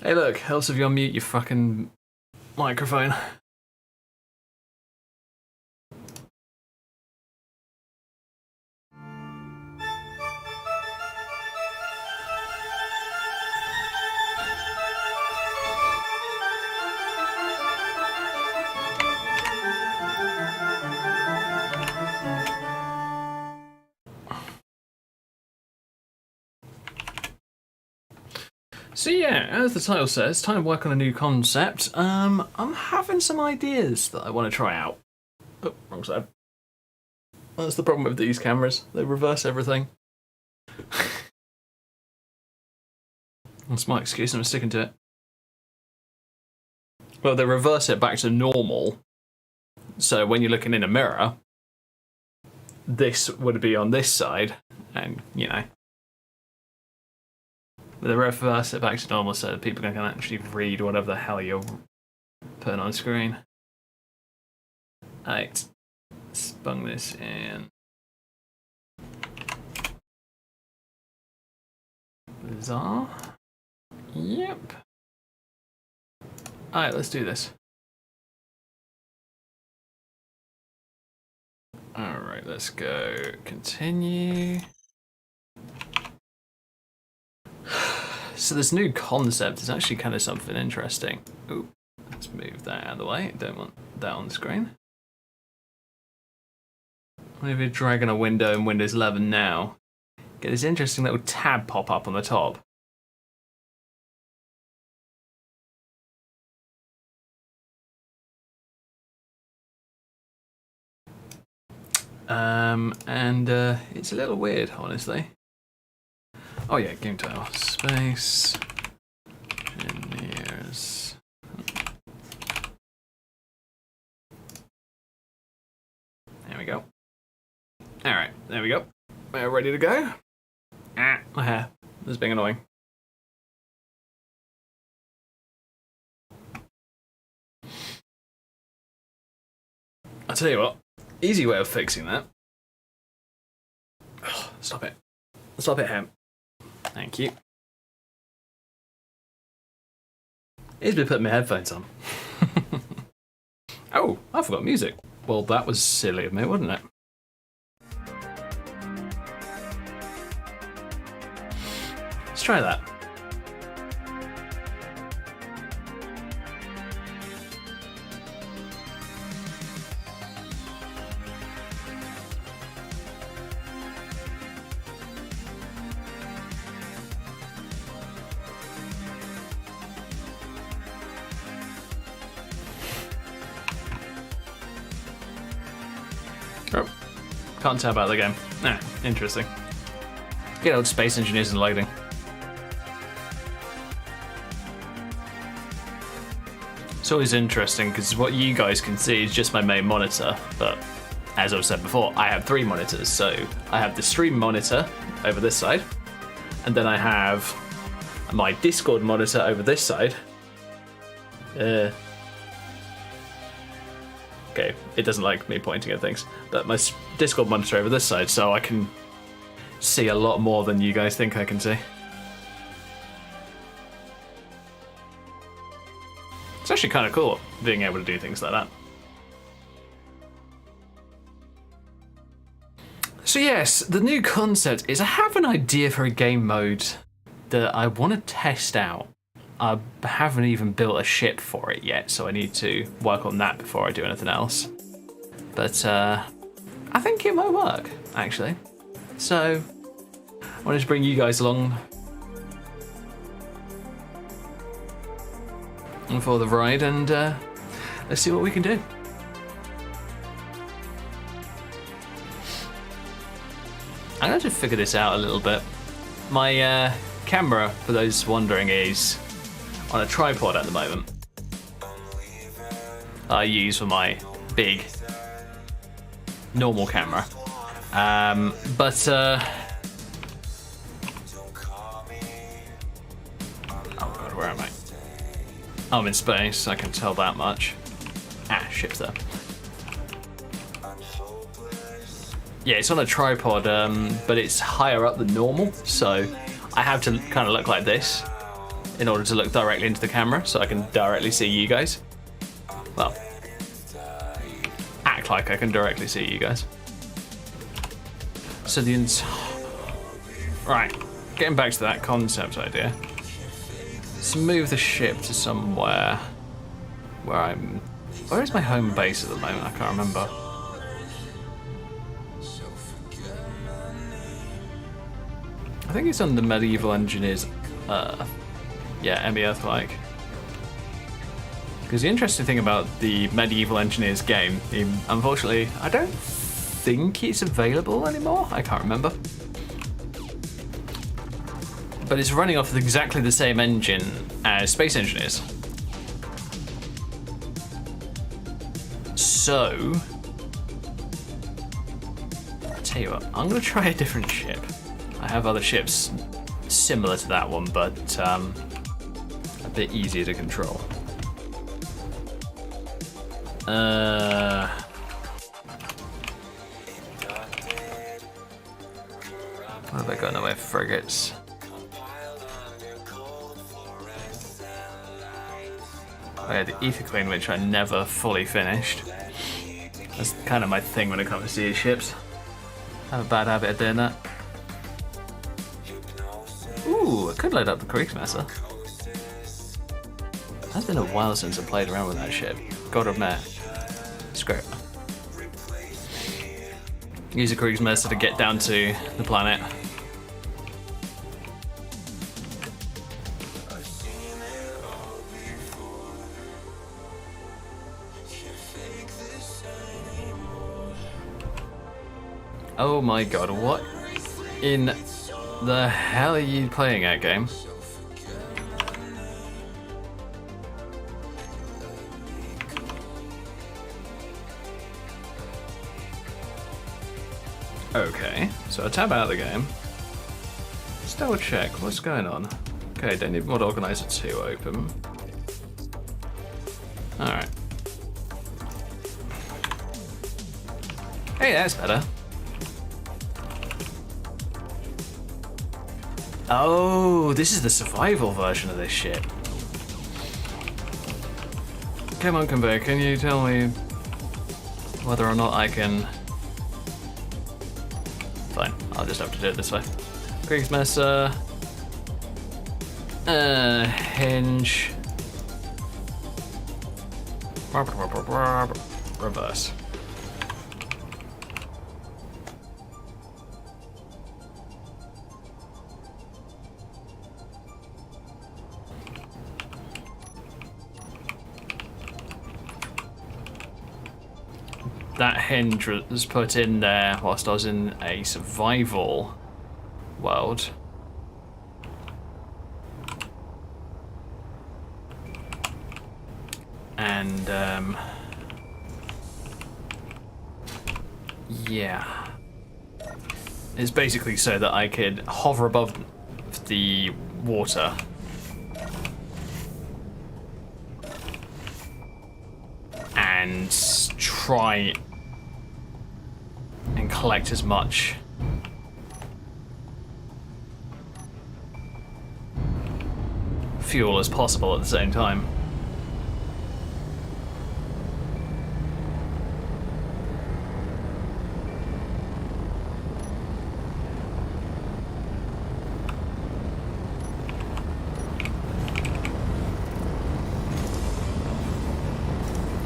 Hey look, helps if you unmute your fucking microphone. So yeah, as the title says, time to work on a new concept. I'm having some ideas that I want to try out. Oh, wrong side. That's the problem with these cameras. They reverse everything. That's my excuse and I'm sticking to it. Well, they reverse it back to normal. So when you're looking in a mirror, this would be on this side, and you know. But they reverse it back to normal so that people can actually read whatever the hell you're putting on screen. Right, let's bung this in. Bizarre. Yep. Alright, let's do this. Alright, let's go. Continue. So this new concept is actually kind of something interesting. Ooh, let's move that out of the way. Don't want that on the screen. Maybe dragging a window in Windows 11 now. Get this interesting little tab pop up on the top. It's a little weird, honestly. Oh yeah, game title, space, engineers. There we go. All right, there we go. We're ready to go. Ah, my hair. This is being annoying. I'll tell you what, easy way of fixing that. Oh, stop it. Stop it, Ham. Thank you. Here's me putting my headphones on. Oh, I forgot music. Well, that was silly of me, wasn't it? Let's try that. Oh, can't tell about the game. Nah, interesting. Good old space engineers and lighting. It's always interesting because what you guys can see is just my main monitor, but as I've said before, I have 3 monitors. So I have the stream monitor over this side, and then I have my Discord monitor over this side. Okay, it doesn't like me pointing at things, but my Discord monitor over this side, so I can see a lot more than you guys think I can see. It's actually kind of cool being able to do things like that. So yes, the new concept is I have an idea for a game mode that I want to test out. I haven't even built a ship for it yet, so I need to work on that before I do anything else. But I think it might work, actually. So I wanted to bring you guys along for the ride, and let's see what we can do. I'm going to figure this out a little bit. My camera, for those wondering, is on a tripod at the moment. I use for my big normal camera. Oh god, where am I? I'm in space, I can tell that much. Ah, ship's there. Yeah, it's on a tripod, but it's higher up than normal, so I have to kind of look like this in order to look directly into the camera so I can directly see you guys. Well, act like I can directly see you guys. So right, getting back to that concept idea. Let's move the ship to somewhere where where is my home base at the moment? I can't remember. I think it's on the Medieval Engineers, yeah, ME Earth-like. Because the interesting thing about the Medieval Engineers game, unfortunately, I don't think it's available anymore. I can't remember. But it's running off of exactly the same engine as Space Engineers. So, I'll tell you what, I'm going to try a different ship. I have other ships similar to that one, but a bit easier to control. What have I got in the way of frigates? Oh yeah, the Ether Queen, which I never fully finished. That's kind of my thing when it comes to these ships. I have a bad habit of doing that. Ooh, I could load up the Kriegsmesser. It's been a while since I played around with that ship. Gotta admit. It's great. Use the Kriegsmesser to get down to the planet. Oh my god, what in the hell are you playing at, game? Okay, so I tab out of the game. Let's double check what's going on. Okay, don't need Mod Organizer 2 open. Alright. Hey, that's better. Oh, this is the survival version of this ship. Come on, Conveyor, can you tell me whether or not I can... Fine, I'll just have to do it this way. Kriegsmesser. Hinge. Reverse. That hinge was put in there whilst I was in a survival world. And, yeah. It's basically so that I could hover above the water. And try and collect as much fuel as possible at the same time.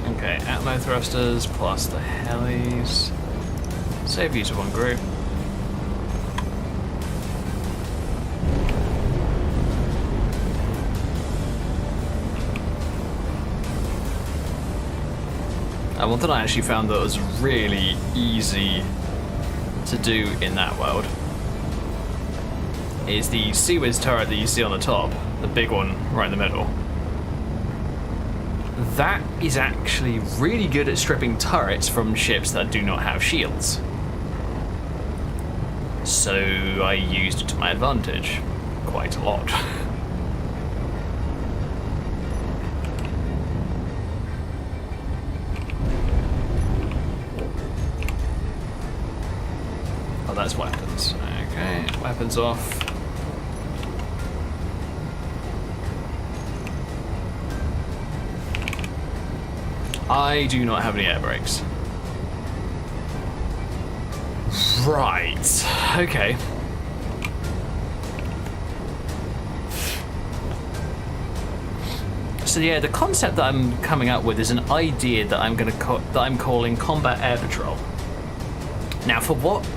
Okay, Atmo thrusters plus the helis. Save you to one group. One thing I actually found that was really easy to do in that world is the Sea-Wiz turret that you see on the top, the big one right in the middle. That is actually really good at stripping turrets from ships that do not have shields. So I used it to my advantage quite a lot. Oh, that's weapons. Okay, weapons off. I do not have any air brakes. Right. Okay. So yeah, the concept that I'm coming up with is an idea that I'm calling Combat Air Patrol. Now, for what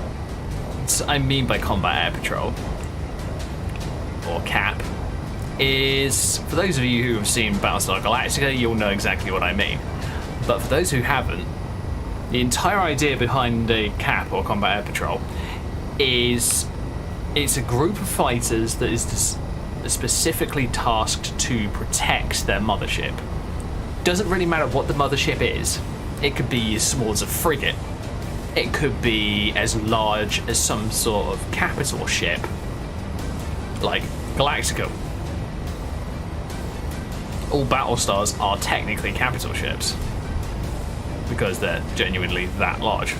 I mean by Combat Air Patrol, or CAP, is, for those of you who have seen Battlestar Galactica, you'll know exactly what I mean. But for those who haven't, the entire idea behind a CAP, or Combat Air Patrol, is it's a group of fighters that is specifically tasked to protect their mothership. Doesn't really matter what the mothership is. It could be as small as a frigate. It could be as large as some sort of capital ship, like Galactica. All Battlestars are technically capital ships because they're genuinely that large.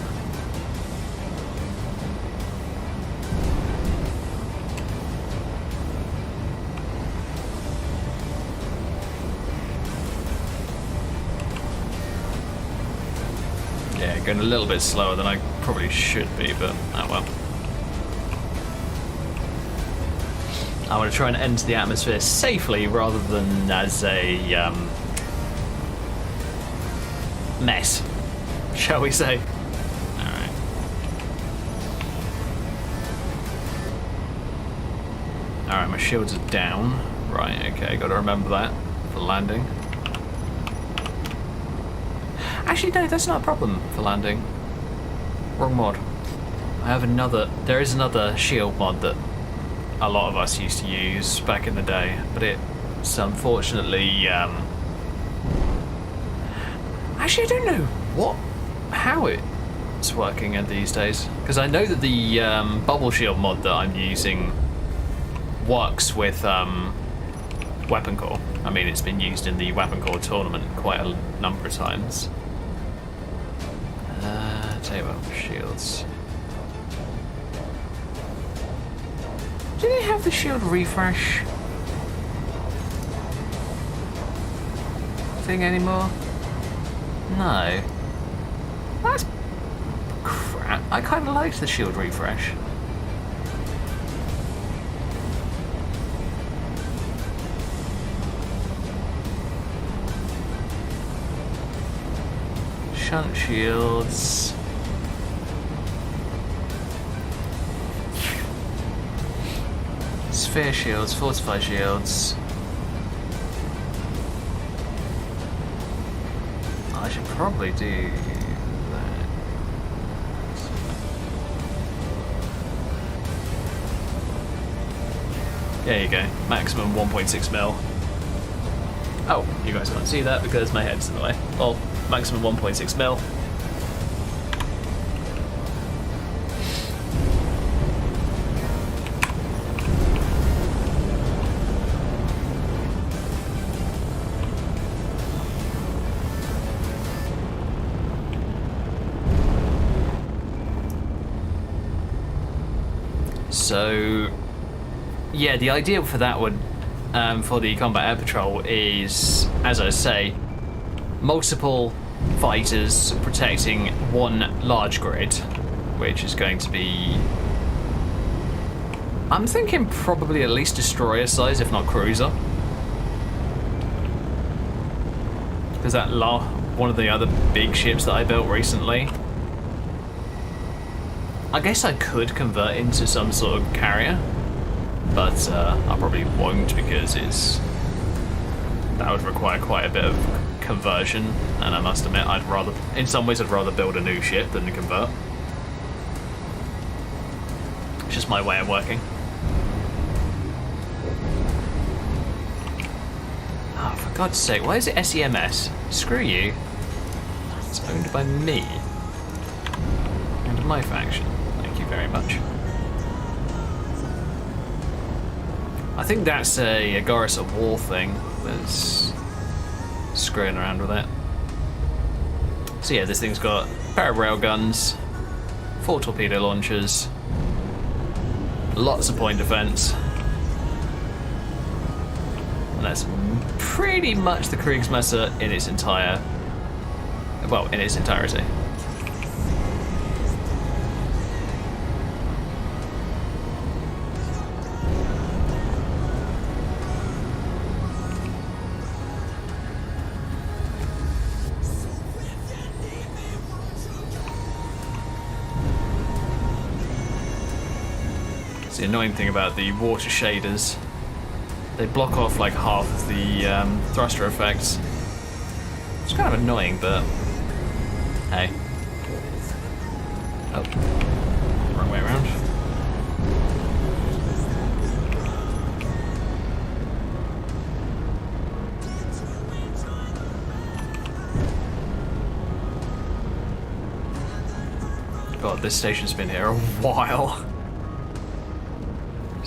Yeah, going a little bit slower than I probably should be, but oh well. I want to try and enter the atmosphere safely rather than as a mess, shall we say. Alright. Alright, my shields are down. Right, okay, gotta remember that for landing. Actually, no, that's not a problem for landing. Wrong mod. There is another shield mod that a lot of us used to use back in the day, but it's unfortunately, actually I don't know how it's working in these days, because I know that the bubble shield mod that I'm using works with weapon core. I mean, it's been used in the weapon core tournament quite a number of times. Tell you what, shields. Do they have the shield refresh thing anymore? No. That's crap. I kind of liked the shield refresh. Shunt shields. Sphere shields, fortified shields. I should probably do that. There you go, maximum 1.6 mil. Oh, you guys can't see that because my head's in the way. Well, maximum 1.6 mil. So, yeah, the idea for that would, for the Combat Air Patrol is, as I say, multiple fighters protecting one large grid, which is going to be, I'm thinking probably at least destroyer size, if not cruiser. Because that one of the other big ships that I built recently, I guess I could convert into some sort of carrier, but I probably won't because that would require quite a bit of conversion, and I must admit, in some ways I'd rather build a new ship than to convert. It's just my way of working. Oh, for God's sake, why is it SEMS? Screw you. It's owned by me. And my faction. Thank you very much. I think that's a Goris at War thing that's screwing around with it. So yeah, this thing's got a pair of railguns, 4 torpedo launchers, lots of point defense, and that's pretty much the Kriegsmesser in its entire Well, in its entirety. The annoying thing about the water shaders, they block off like half of the thruster effects. It's kind of annoying, but hey. Oh, wrong way around. God, this station's been here a while.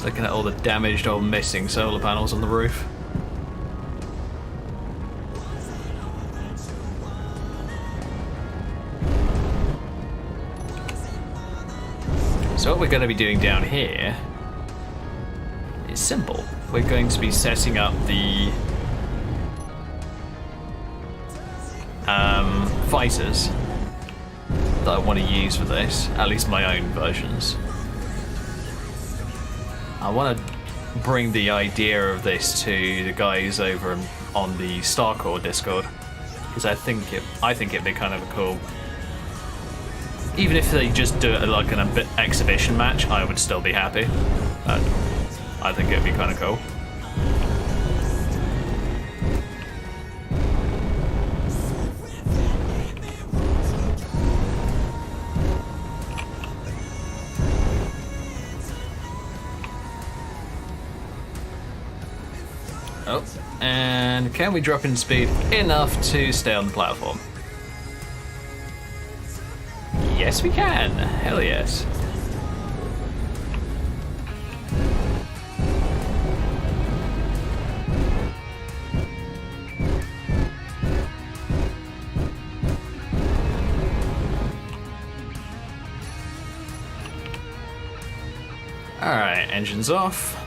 Looking at all the damaged or missing solar panels on the roof. So what we're going to be doing down here is simple. We're going to be setting up the fighters that I want to use for this, at least my own versions. I want to bring the idea of this to the guys over on the Starcore Discord, because I think it'd be kind of a cool. Even if they just do it like an exhibition match, I would still be happy. I think it'd be kind of cool. Oh, and can we drop in speed enough to stay on the platform? Yes, we can. Hell yes. Alright, engines off.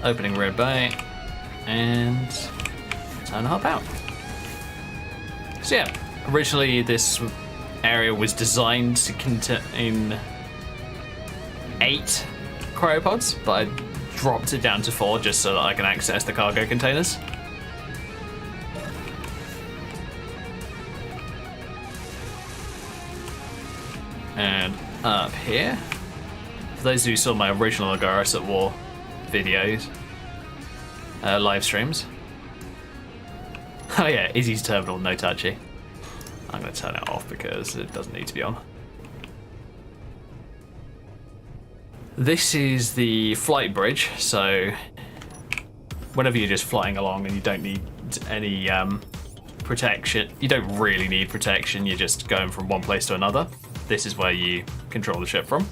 Opening rear bay, and time to hop out. So yeah, originally this area was designed to contain 8 cryopods, but I dropped it down to 4 just so that I can access the cargo containers. And up here, for those who saw my original Agarus at War videos, live streams. Oh yeah, Izzy's terminal, no touchy. I'm going to turn it off because it doesn't need to be on. This is the flight bridge, so whenever you're just flying along and you don't need any protection, you don't really need protection, you're just going from one place to another. This is where you control the ship from.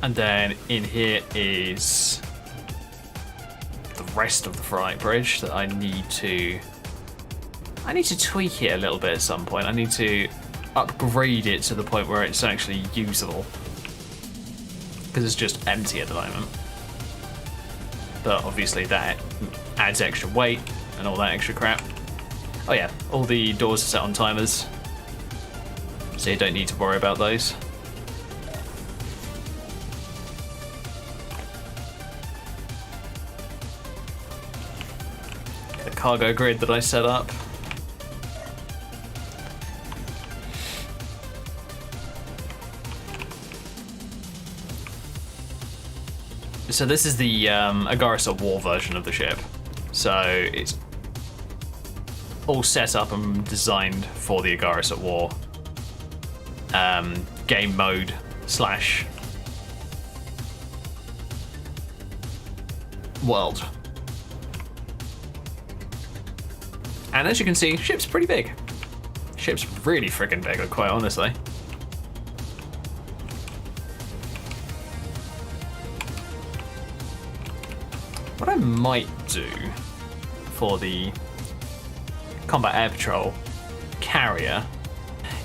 And then in here is the rest of the flight bridge that I need to tweak it a little bit at some point. I need to upgrade it to the point where it's actually usable, because it's just empty at the moment. But obviously that adds extra weight and all that extra crap. Oh yeah, all the doors are set on timers, so you don't need to worry about those. The cargo grid that I set up. So this is the Agarus at War version of the ship. So it's all set up and designed for the Agarus at War game mode slash world. And as you can see, ship's pretty big. Ship's really freaking big, quite honestly. What I might do for the Combat Air Patrol carrier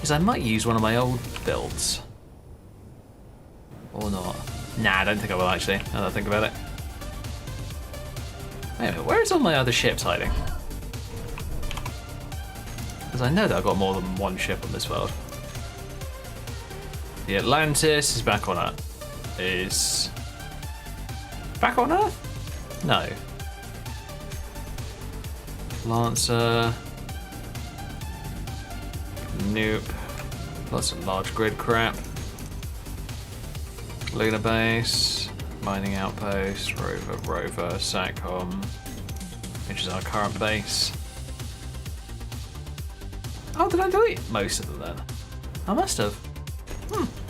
is I might use one of my old builds. Or not. Nah, I don't think I will actually, now that I think about it. Wait a minute, where is all my other ships hiding? Because I know that I've got more than one ship on this world. The Atlantis is back on Earth. Is back on Earth? No. Lancer. Nope. Lots of large grid crap. Lunar base. Mining outpost. Rover. Satcom. Which is our current base. Oh, did I delete most of them then? I must have.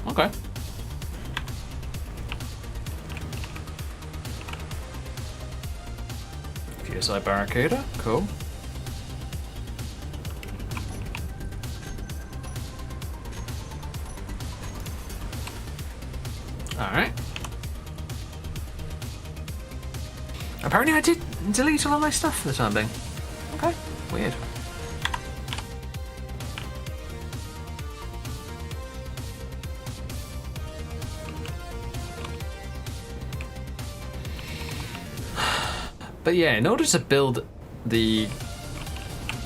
Okay. PSI Barracuda, cool. Alright. Apparently I did delete all of my stuff for the time being. Okay, weird. But yeah, in order to build the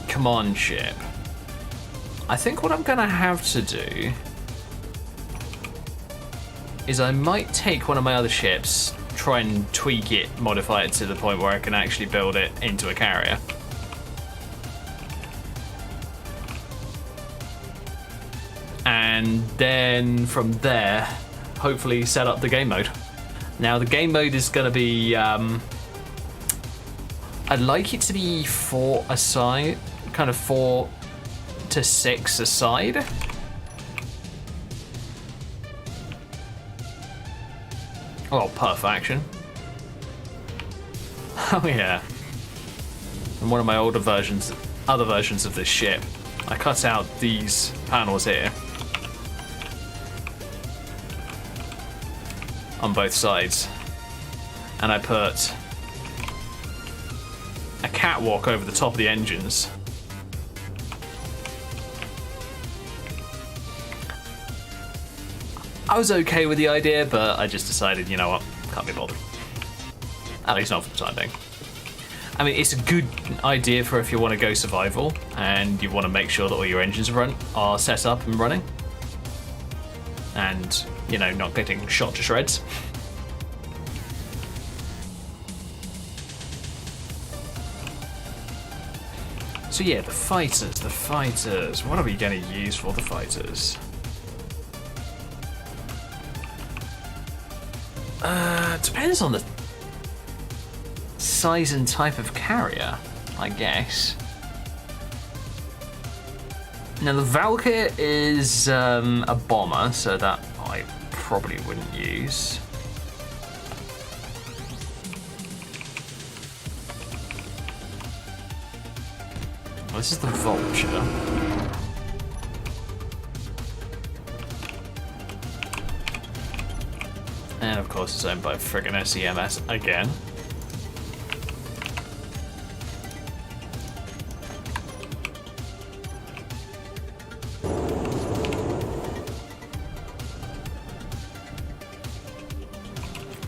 command ship, I think what I'm gonna have to do is I might take one of my other ships, try and tweak it, modify it to the point where I can actually build it into a carrier. And then from there, hopefully set up the game mode. Now the game mode is gonna be, I'd like it to be 4 a side, kind of 4 to 6 a side. Oh, per faction. Oh yeah. In one of my older versions, other versions of this ship, I cut out these panels here on both sides, and I put a catwalk over the top of the engines. I was okay with the idea, but I just decided, you know what, can't be bothered. At least not for the time being. I mean, it's a good idea for if you want to go survival and you want to make sure that all your engines are set up and running, and, you know, not getting shot to shreds. So yeah, the fighters. What are we going to use for the fighters? Depends on the size and type of carrier, I guess. Now the Valkyr is a bomber, so that I probably wouldn't use. This is the Vulture. And of course it's owned by friggin' SEMS again.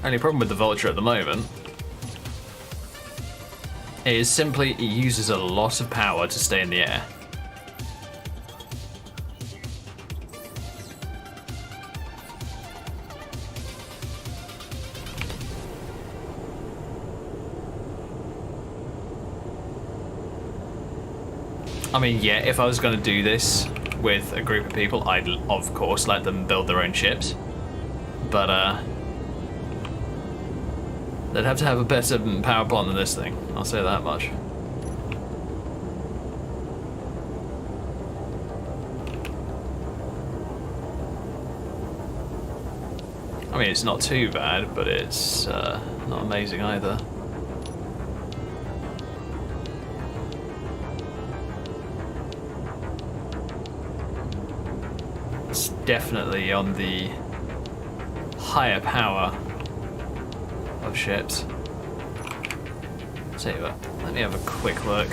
Only problem with the Vulture at the moment is simply it uses a lot of power to stay in the air. I mean, yeah, if I was going to do this with a group of people, I'd of course let them build their own ships. But they'd have to have a better power plant than this thing, I'll say that much. I mean, it's not too bad, but it's not amazing either. It's definitely on the higher power of ships. Tell you what, let me have a quick look.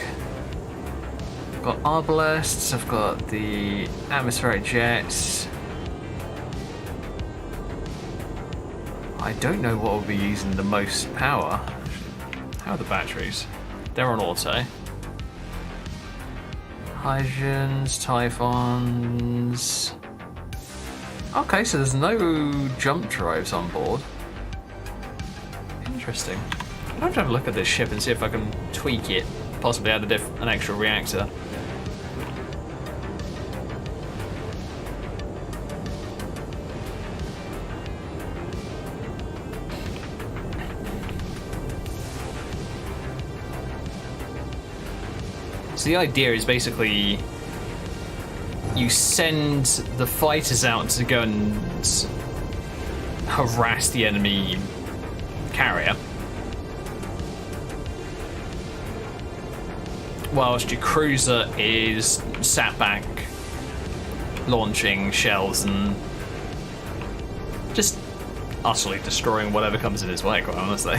I've got Arbalests, I've got the atmospheric jets. I don't know what will be using the most power. How are the batteries? They're on auto. Hygiens, Typhons. Okay, so there's no jump drives on board. Interesting. I'm going to have a look at this ship and see if I can tweak it. Possibly add an extra reactor. So the idea is basically you send the fighters out to go and harass the enemy carrier, whilst your cruiser is sat back launching shells and just utterly destroying whatever comes in its way, quite honestly.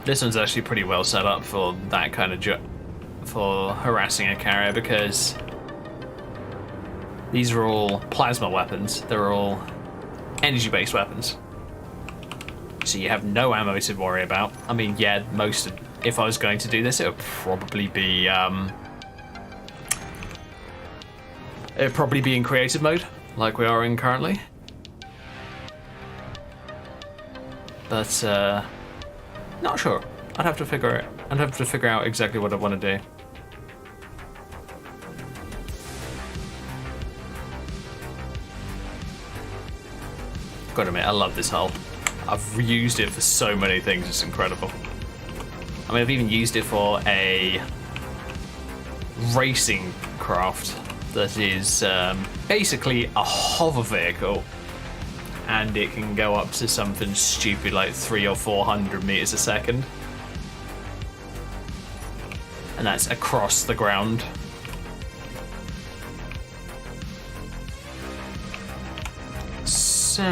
This one's actually pretty well set up for that kind of for harassing a carrier, because these are all plasma weapons. They're all energy-based weapons. So you have no ammo to worry about. I mean, yeah, if I was going to do this, it would probably be in creative mode, like we are in currently. But not sure. I'd have to figure out exactly what I want to do. Gotta admit, I love this hull. I've used it for so many things, it's incredible. I mean, I've even used it for a racing craft that is basically a hover vehicle, and it can go up to something stupid like 300 or 400 meters a second, and that's across the ground. So,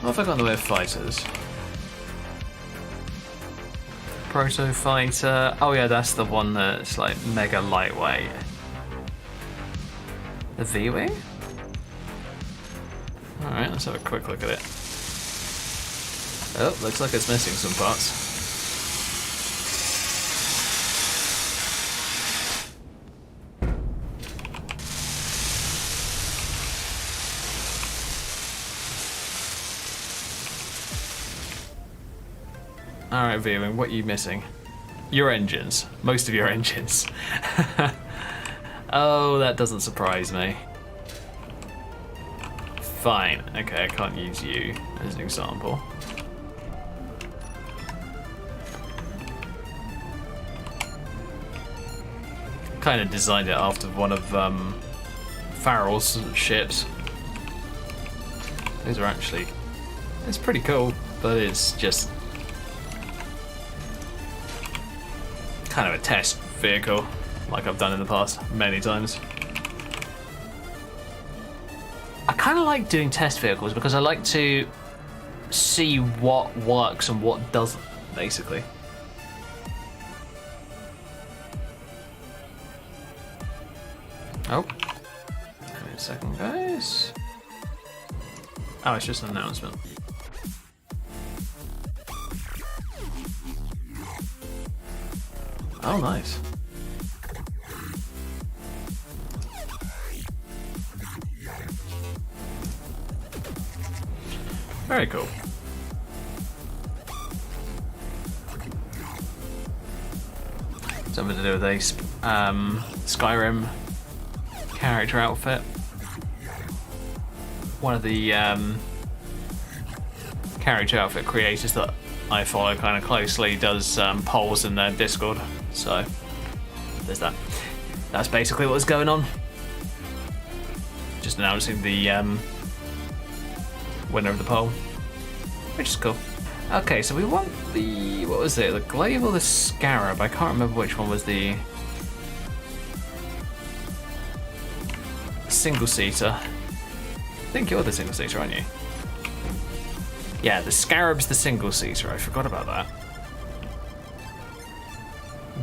what have I got in the way of fighters? Proto fighter. Oh yeah, that's the one that's like mega lightweight. The V-Wing? Alright, let's have a quick look at it. Oh, looks like it's missing some parts. Alright, V-Wing, what are you missing? Your engines. Most of your engines. Oh, that doesn't surprise me. Fine. Okay, I can't use you as an example. Kind of designed it after one of Farrell's ships. These are actually... It's pretty cool, but it's just... kind of a test vehicle, like I've done in the past many times. I kind of like doing test vehicles because I like to see what works and what doesn't, basically. Oh, give me a second, guys. Oh, it's just an announcement. Oh, nice. Very cool. Something to do with a Skyrim character outfit. One of the character outfit creators that I follow kind of closely does polls in their Discord, so there's that. That's basically what's going on. Just announcing the winner of the poll, which is cool. Okay, so we want the, what was it, the Glaive or the Scarab? I can't remember which one was the single-seater. I think you're the single-seater, aren't you? Yeah, the Scarab's the single-seater. I forgot about that.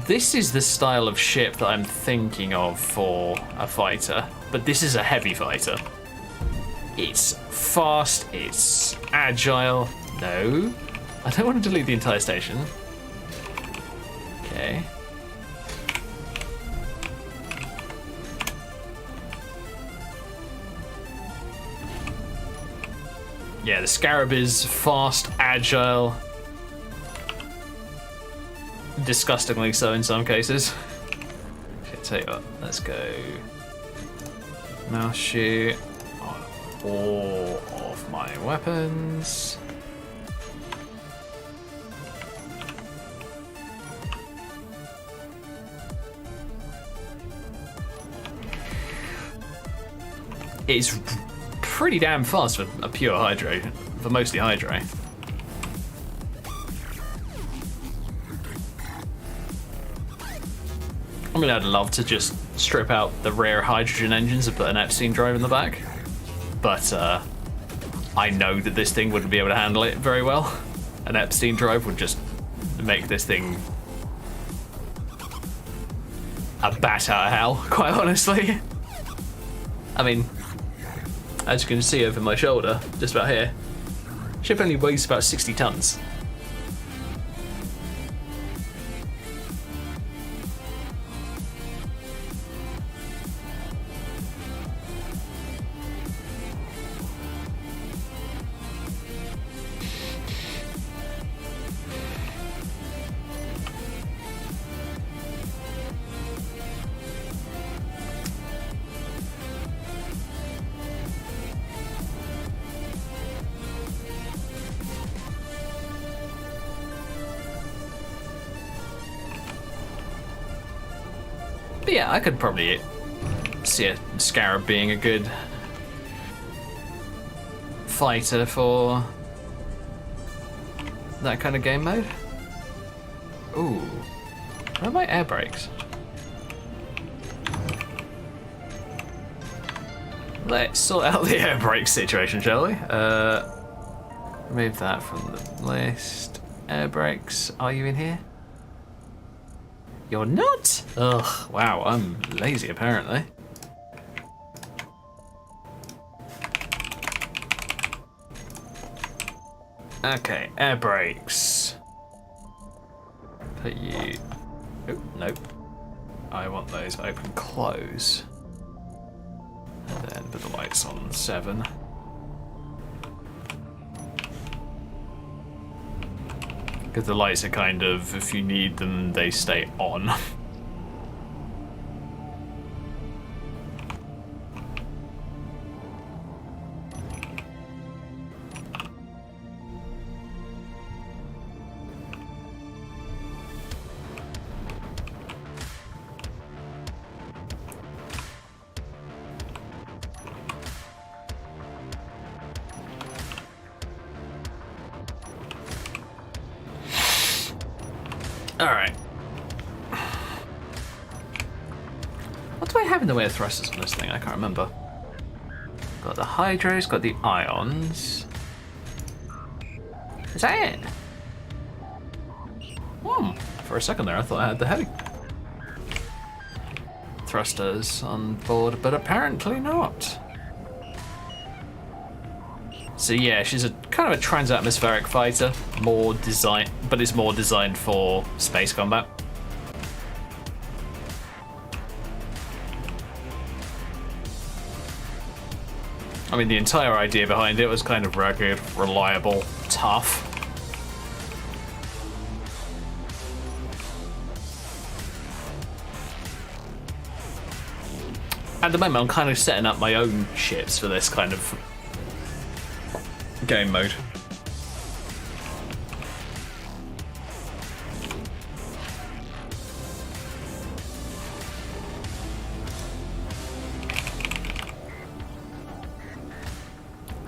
This is the style of ship that I'm thinking of for a fighter, but this is a heavy fighter. It's fast, it's agile. No, I don't want to delete the entire station. Okay. Yeah, the Scarab is fast, agile. Disgustingly so in some cases. Okay, tell you what, let's go. Mouse shoot on all of my weapons. It's pretty damn fast for a pure Hydro, for mostly Hydro. I mean, I'd love to just strip out the rare hydrogen engines and put an Epstein drive in the back, but I know that this thing wouldn't be able to handle it very well. An Epstein drive would just make this thing a bat out of hell, quite honestly. I mean, as you can see over my shoulder, just about here, ship only weighs about 60 tons. But yeah, I could probably see a Scarab being a good fighter for that kind of game mode. Ooh, where are my air brakes? Let's sort out the air brake situation, shall we? Remove that from the list. Air brakes, are you in here? You're not? Ugh, wow, I'm lazy apparently. Okay, air brakes. Put you... Oh, nope. I want those open close. And then put the lights on 7. Because the lights are kind of, if you need them, they stay on. Alright. What do I have in the way of thrusters on this thing? I can't remember. Got the Hydros, got the Ions. Is that it? For a second there I thought I had the heavy thrusters on board, but apparently not. So yeah, she's a kind of a trans-atmospheric fighter, more designed, but it's more designed for space combat. I mean, the entire idea behind it was kind of rugged, reliable, tough. At the moment, I'm kind of setting up my own ships for this kind of game mode.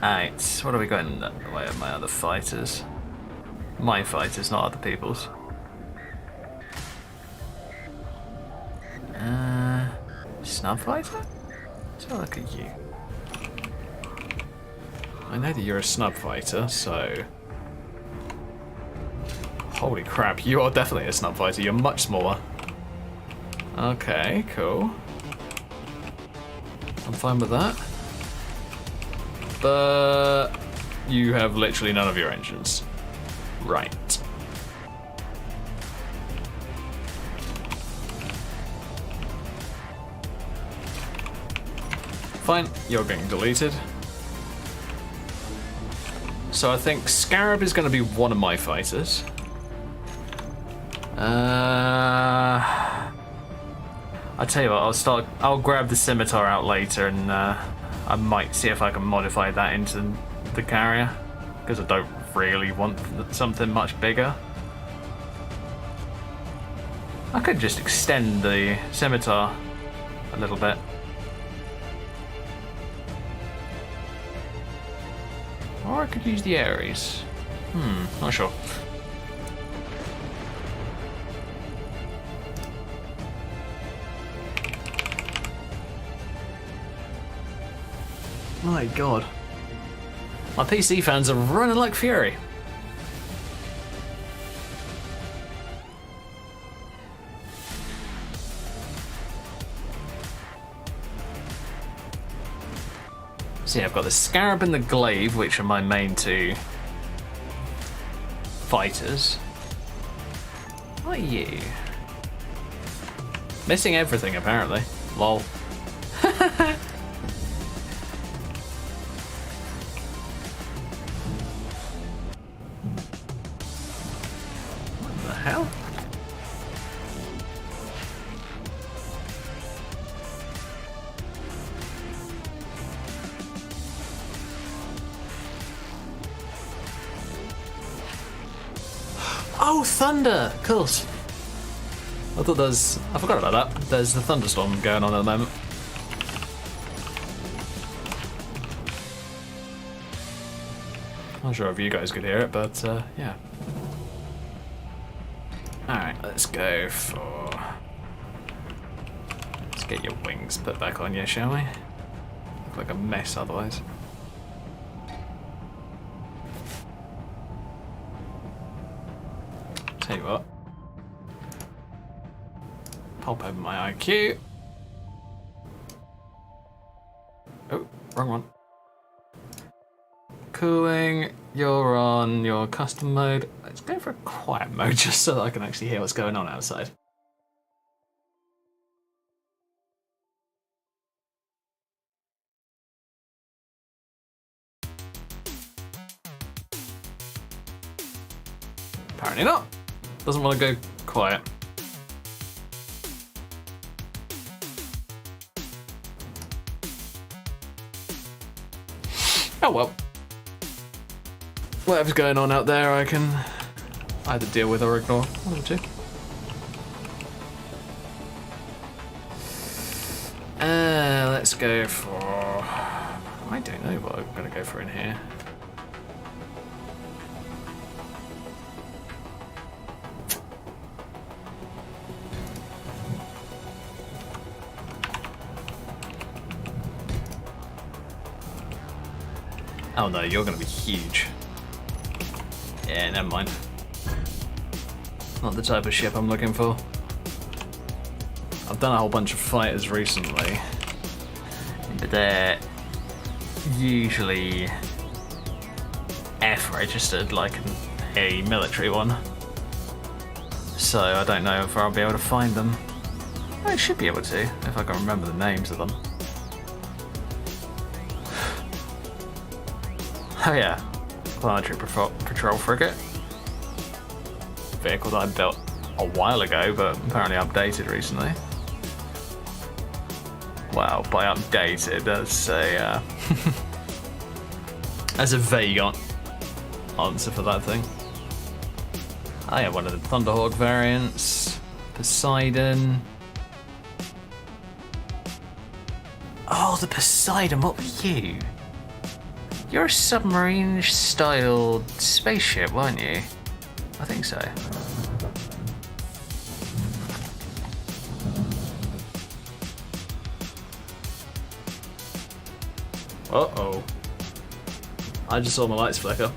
Alright, what have we got in the way of my other fighters? My fighters, not other people's. Snub fighter? Let's have a look at you. I know that you're a snub fighter, so Holy crap, you are definitely a snub fighter. You're much smaller. Okay, cool. I'm fine with that. But you have literally none of your engines. Right. Fine, you're getting deleted. So I think Scarab is going to be one of my fighters. I tell you what, I'll grab the scimitar out later, and I might see if I can modify that into the carrier, because I don't really want something much bigger. I could just extend the scimitar a little bit. Or I could use the Ares. Not sure. My god. My PC fans are running like fury. So yeah, I've got the Scarab and the Glaive, which are my main two fighters. What are you? Missing everything, apparently. Lol. What the hell? Oh, thunder! Of course. I forgot about that. There's the thunderstorm going on at the moment. Not sure if you guys could hear it, but yeah. Alright, let's go for... Let's get your wings put back on you, shall we? Look like a mess otherwise. Tell you what. Pop open my IQ. Oh, wrong one. Cooling, you're on your custom mode. Let's go for a quiet mode just so that I can actually hear what's going on outside. Apparently not. Doesn't want to go quiet. Oh well. Whatever's going on out there, I can either deal with or ignore. One of the two. Let's go for... I don't know what I'm going to go for in here. Oh no, you're going to be huge. Yeah, never mind. Not the type of ship I'm looking for. I've done a whole bunch of fighters recently, but they're usually F registered like a military one. So I don't know if I'll be able to find them. I should be able to, if I can remember the names of them. Oh yeah, Planetary Patrol Frigate. Vehicle that I built a while ago, but apparently updated recently. Wow, by updated, that's a as a vague answer for that thing. Oh yeah, one of the Thunderhawk variants. Poseidon. Oh, the Poseidon, what were you? You're a submarine-styled spaceship, weren't you? I think so. Uh-oh. I just saw my lights flicker.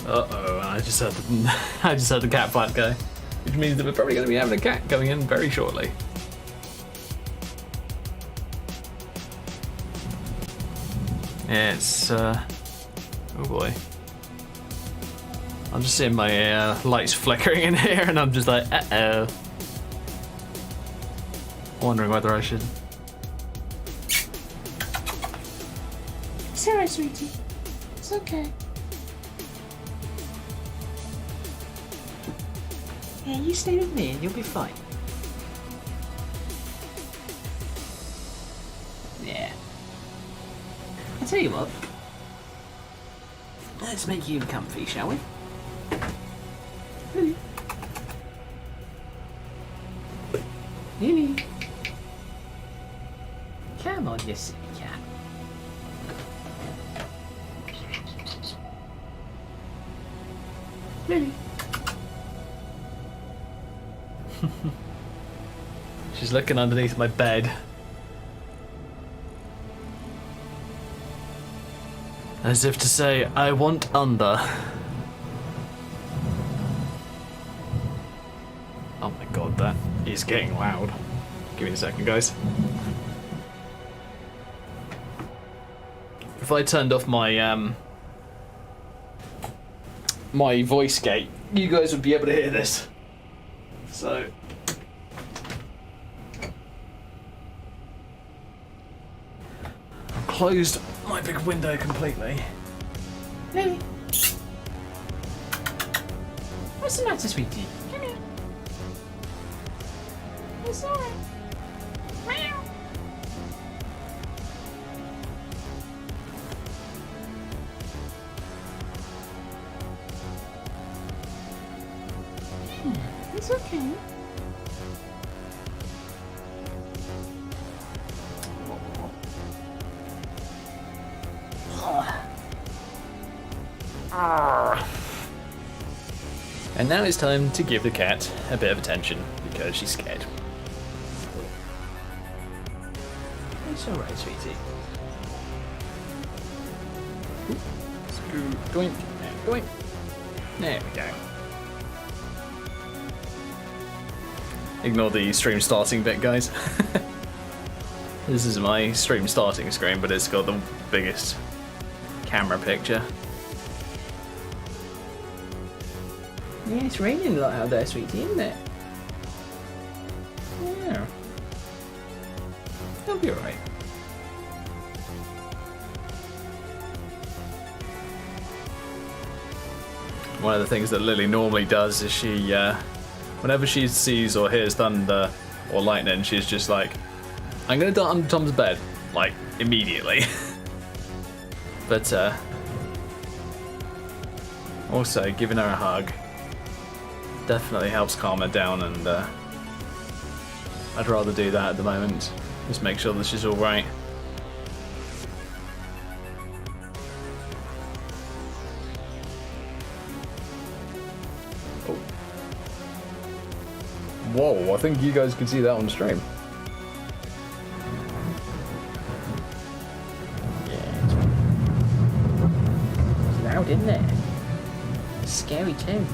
Uh-oh, I just heard the, I just heard the cat fight go. Which means that we're probably going to be having a cat going in very shortly. Yeah, it's, oh boy. I'm just seeing my lights flickering in here and I'm just like, uh-oh. Wondering whether I should... It's alright, sweetie. It's okay. Yeah, you stay with me and you'll be fine. Yeah. I tell you what. Let's make you comfy, shall we? Lily. Lily. Come on, you silly cat. Lily. She's looking underneath my bed. As if to say, I want under. Oh my god, that is getting loud. Give me a second, guys. If I turned off my my voice gate, you guys would be able to hear this. So closed my big window completely. Lily. What's the matter, sweetie? Come here. It's alright. Meow. It's okay. And now it's time to give the cat a bit of attention because she's scared. It's alright, sweetie. Doink, doink. There we go. Ignore the stream starting bit, guys. This is my stream starting screen, but it's got the biggest camera picture. Yeah, it's raining a lot out there, sweetie, isn't it? Yeah. It'll be alright. One of the things that Lily normally does is she, whenever she sees or hears thunder or lightning, she's just like, I'm gonna dart under Tom's bed, like, immediately. But, also, giving her a hug definitely helps calm her down, and I'd rather do that at the moment. Just make sure that she's alright. Oh. Whoa, I think you guys can see that on stream. Yeah, it's loud, isn't it? It's scary too.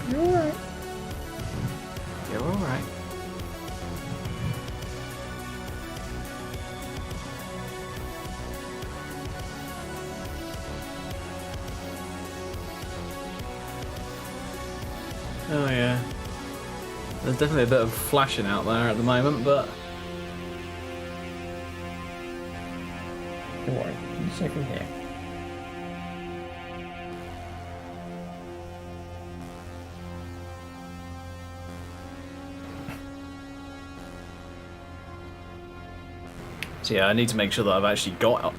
You're alright. You're alright. Oh yeah. There's definitely a bit of flashing out there at the moment, but... Don't worry, you safe in here. So yeah, I need to make sure that I've actually got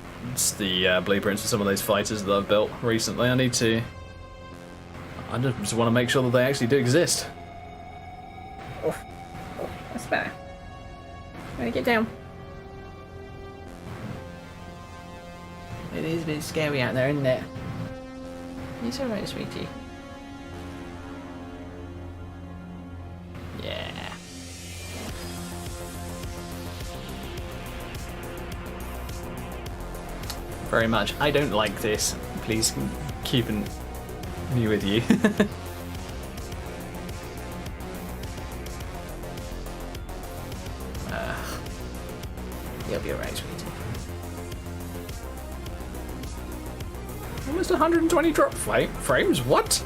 the blueprints for some of those fighters that I've built recently. I just want to make sure that they actually do exist. Oh, that's better. Ready, get down. It is a bit scary out there, isn't it? It's alright, sweetie. Yeah. Very much. I don't like this please, keeping me with you. You'll be alright, sweetie. Almost 120 drop frames? What?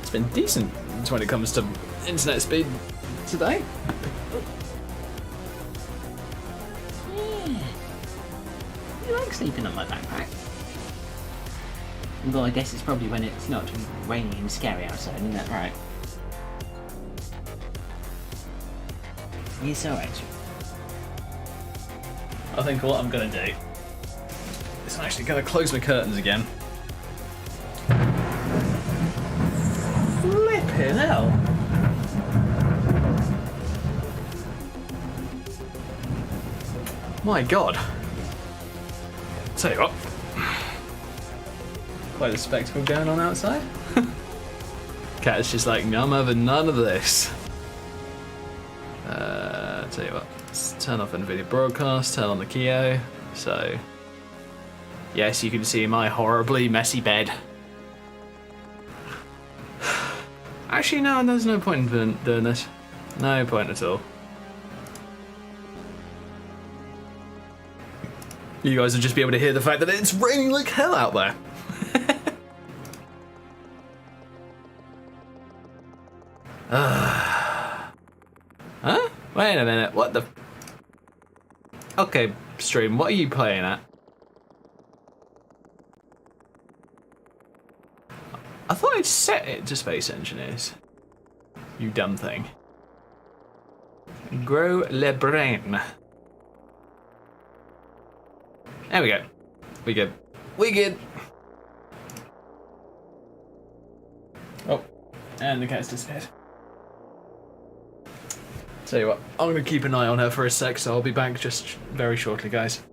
It's been decent when it comes to internet speed today. Yeah. You like sleeping on my backpack? Well, I guess it's probably when it's not raining and scary outside, isn't that right? It's alright. I think what I'm gonna do is I'm actually gonna close my curtains again. Flipping hell! My God! Tell you what, quite a spectacle going on outside. Cat's just like, I'm having none of this. Tell you what, let's turn off NVIDIA broadcast, turn on the Kio. So, yes, you can see my horribly messy bed. Actually, no, there's no point in doing this. No point at all. You guys will just be able to hear the fact that it's raining like hell out there. Huh? Wait a minute, what the... Okay, stream, what are you playing at? I thought I'd set it to Space Engineers. You dumb thing. Grow le brain. There we go. We good. We good. Oh, and the cat's disappeared. Tell you what, I'm gonna keep an eye on her for a sec, so I'll be back just very shortly, guys.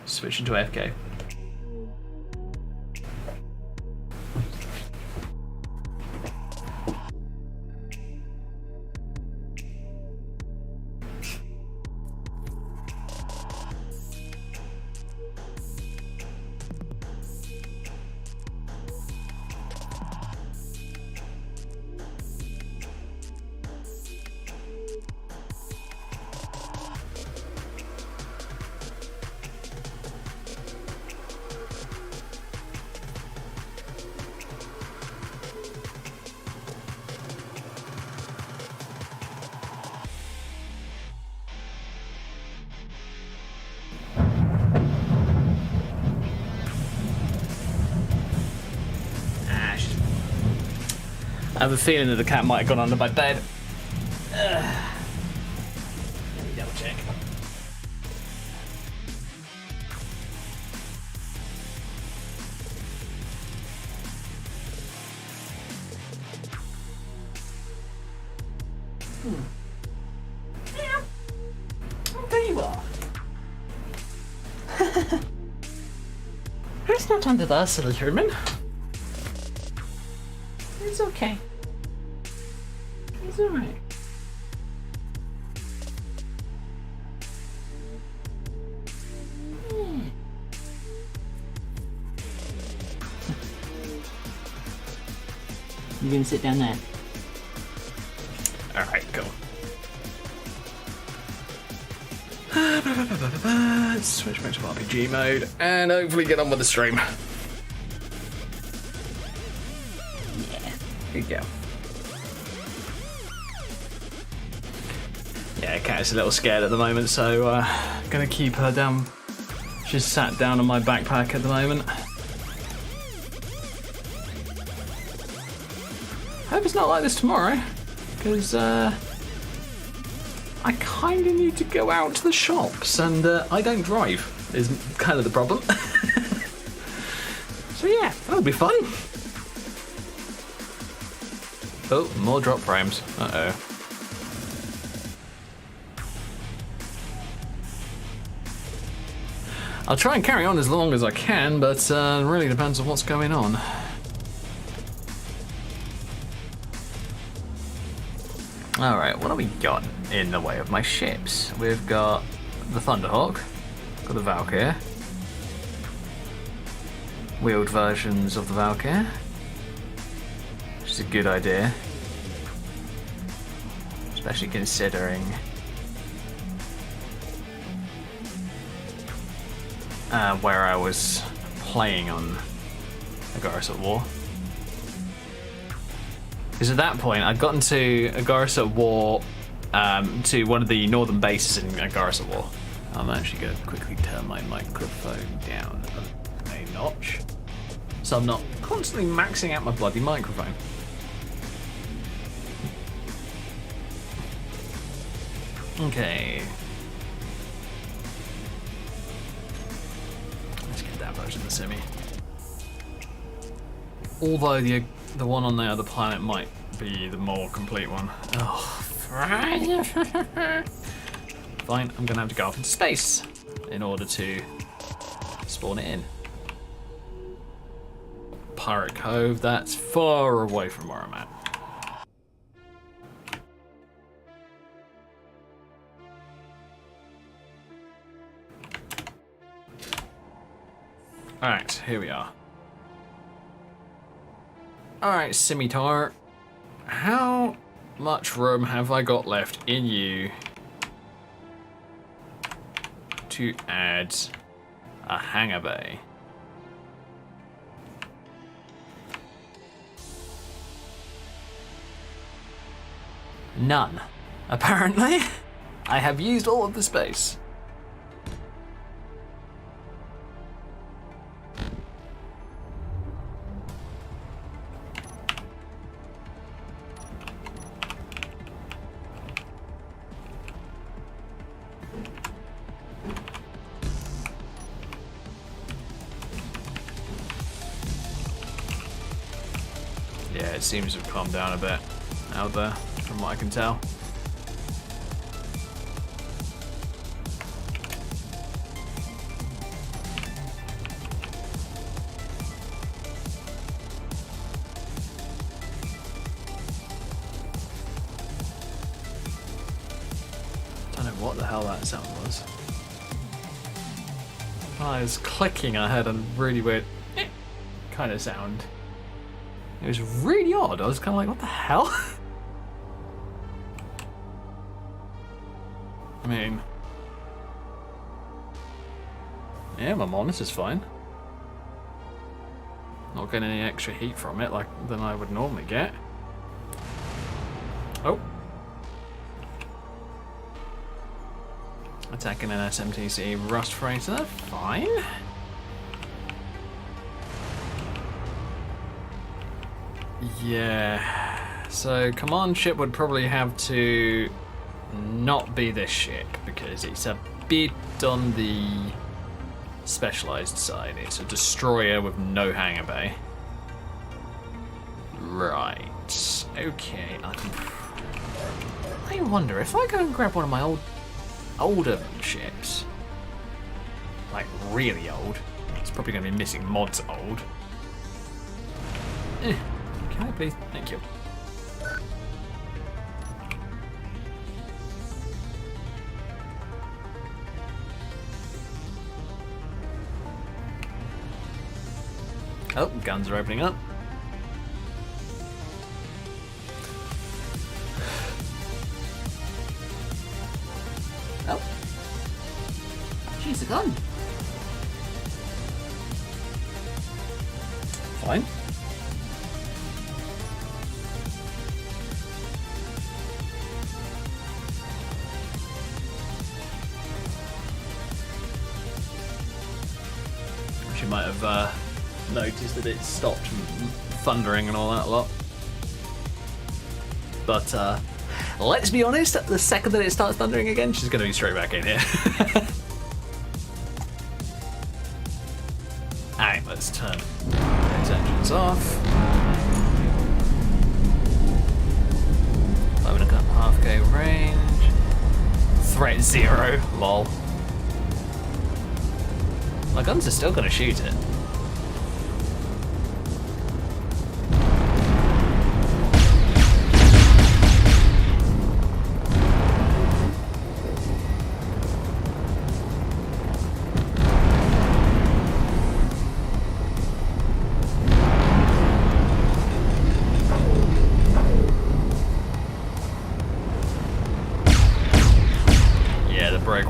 Switching to AFK. I have a feeling that the cat might have gone under my bed. Let me double check. Yeah. Oh, there you are. It's not under there, silly human. It's okay. It's alright. Yeah. You gonna sit down there? Alright, cool. Let's switch back to RPG mode and hopefully get on with the stream. Yeah. Good go. Yeah, Cat is a little scared at the moment, so gonna keep her down. She's sat down on my backpack at the moment. Hope it's not like this tomorrow, because I kind of need to go out to the shops, and I don't drive, is kind of the problem. So yeah, that'll be fun. Oh, more drop frames. Uh-oh. I'll try and carry on as long as I can, but it really depends on what's going on. Alright, what have we got in the way of my ships? We've got the Thunderhawk, got the Valkyrie, wheeled versions of the Valkyrie, which is a good idea, especially considering where I was playing on Agaris at War. Because at that point, I'd gotten to Agaris at War, to one of the northern bases in Agaris at War. I'm actually going to quickly turn my microphone down a notch, so I'm not constantly maxing out my bloody microphone. Okay. Let's get that version of the Simi. Although the one on the other planet might be the more complete one. Oh, fine, I'm gonna have to go off into space in order to spawn it in. Pirate Cove, that's far away from where I'm at. Alright, here we are. Alright, Scimitar, how much room have I got left in you to add a hangar bay? None, apparently. I have used all of the space. Yeah, it seems to have calmed down a bit out there, from what I can tell. Don't know what the hell that sound was. When I was clicking, I heard a really weird kind of sound. It was really odd. I was kind of like, what the hell? I mean, yeah, my monitor's fine. Not getting any extra heat from it than I would normally get. Oh. Attacking an SMTC Rust Freighter, fine. Yeah, so command ship would probably have to not be this ship because it's a bit on the specialized side. It's a destroyer with no hangar bay. Right, okay. I wonder if I go and grab one of my older ships, like really old, it's probably going to be missing mods old. Can I please? Thank you. Oh, guns are opening up. Oh. She's a gun. Fine. She might have noticed that it stopped thundering and all that a lot. But let's be honest, the second that it starts thundering again, she's going to be straight back in here. Alright, let's turn those engines off. 5.5k range. Threat 0, lol. My guns are still going to shoot it.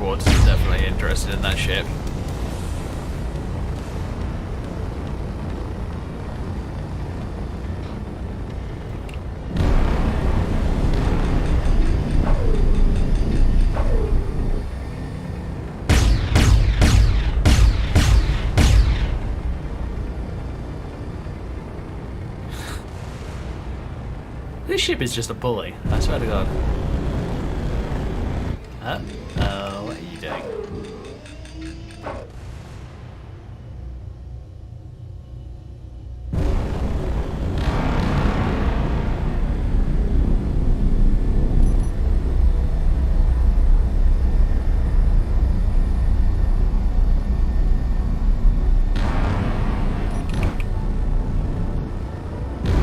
Squad's definitely interested in that ship. This ship is just a bully, I swear to God. What are you doing?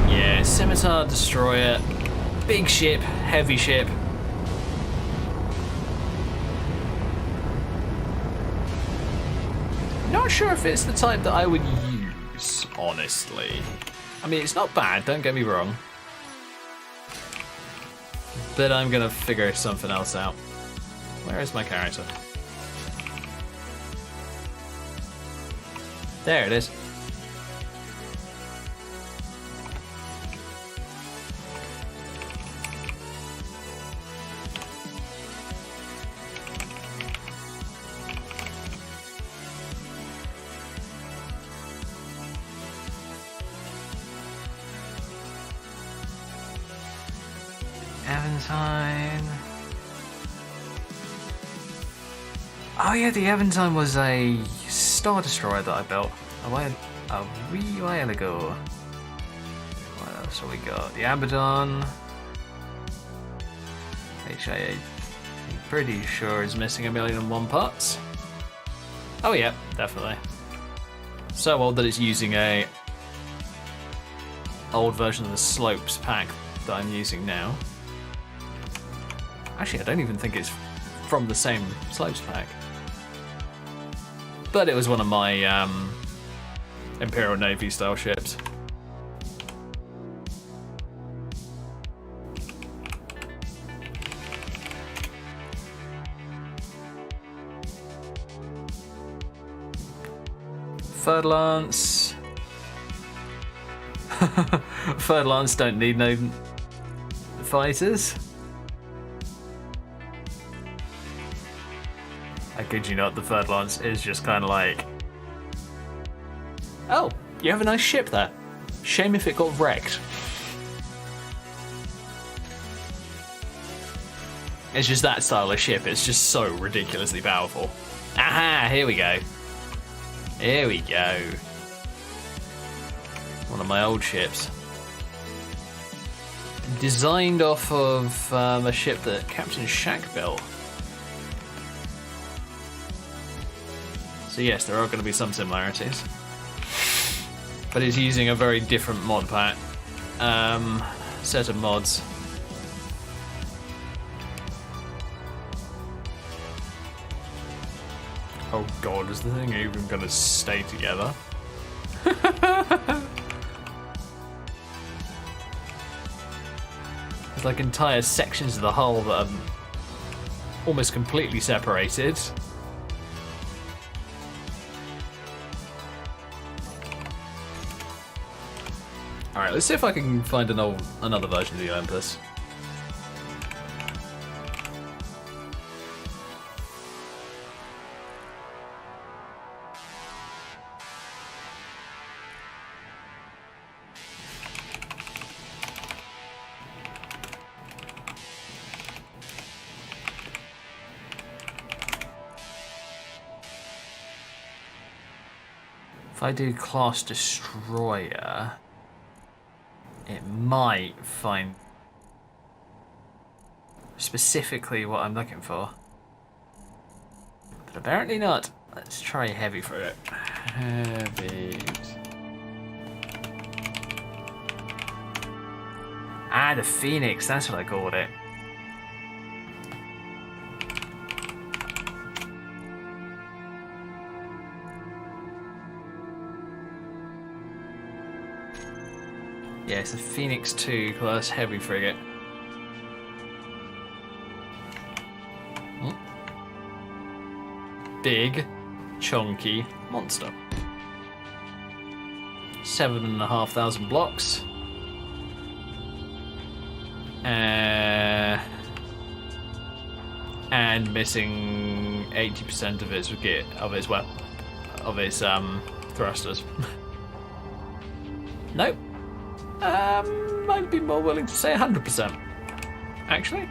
Yeah, Scimitar Destroyer, big ship, heavy ship. Not sure if it's the type that I would use, honestly. I mean, it's not bad, don't get me wrong. But I'm gonna figure something else out. Where is my character? There it is. Aventine. Oh yeah, the Aventine was a Star Destroyer that I built a wee while ago. What else have we got? The Abaddon, which I'm pretty sure is missing 1,000,001 parts. Oh yeah, definitely. So old that it's using a old version of the Slopes pack that I'm using now. Actually, I don't even think it's from the same Slopes pack. But it was one of my Imperial Navy style ships. Third Lance. Third Lance don't need no fighters. I kid you not, the Third Lance is just kind of like, oh, you have a nice ship there. Shame if it got wrecked. It's just that style of ship. It's just so ridiculously powerful. Aha, here we go. Here we go. One of my old ships. Designed off of a ship that Captain Shack built. So yes, there are going to be some similarities. But it's using a very different mod pack. Set of mods. Oh god, is the thing even going to stay together? There's like entire sections of the hull that are almost completely separated. Alright, let's see if I can find another version of the Olympus. If I do Class Destroyer, it might find specifically what I'm looking for. But apparently not. Let's try Heavy for it. Heavy. Ah, the Phoenix, that's what I called it. Yeah, it's a Phoenix 2 class heavy frigate. big, chunky monster. 7,500 blocks. And missing 80% of its thrusters. Nope. I'd be more willing to say 100%. Actually.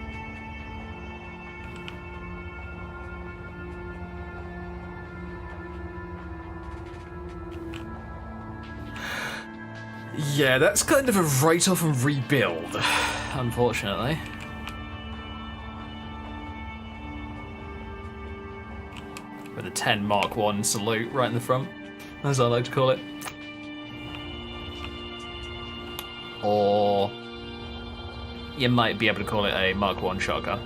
Yeah, that's kind of a write-off and rebuild, unfortunately. With a 10 Mark 1 salute right in the front, as I like to call it. Or you might be able to call it a Mark 1 shotgun.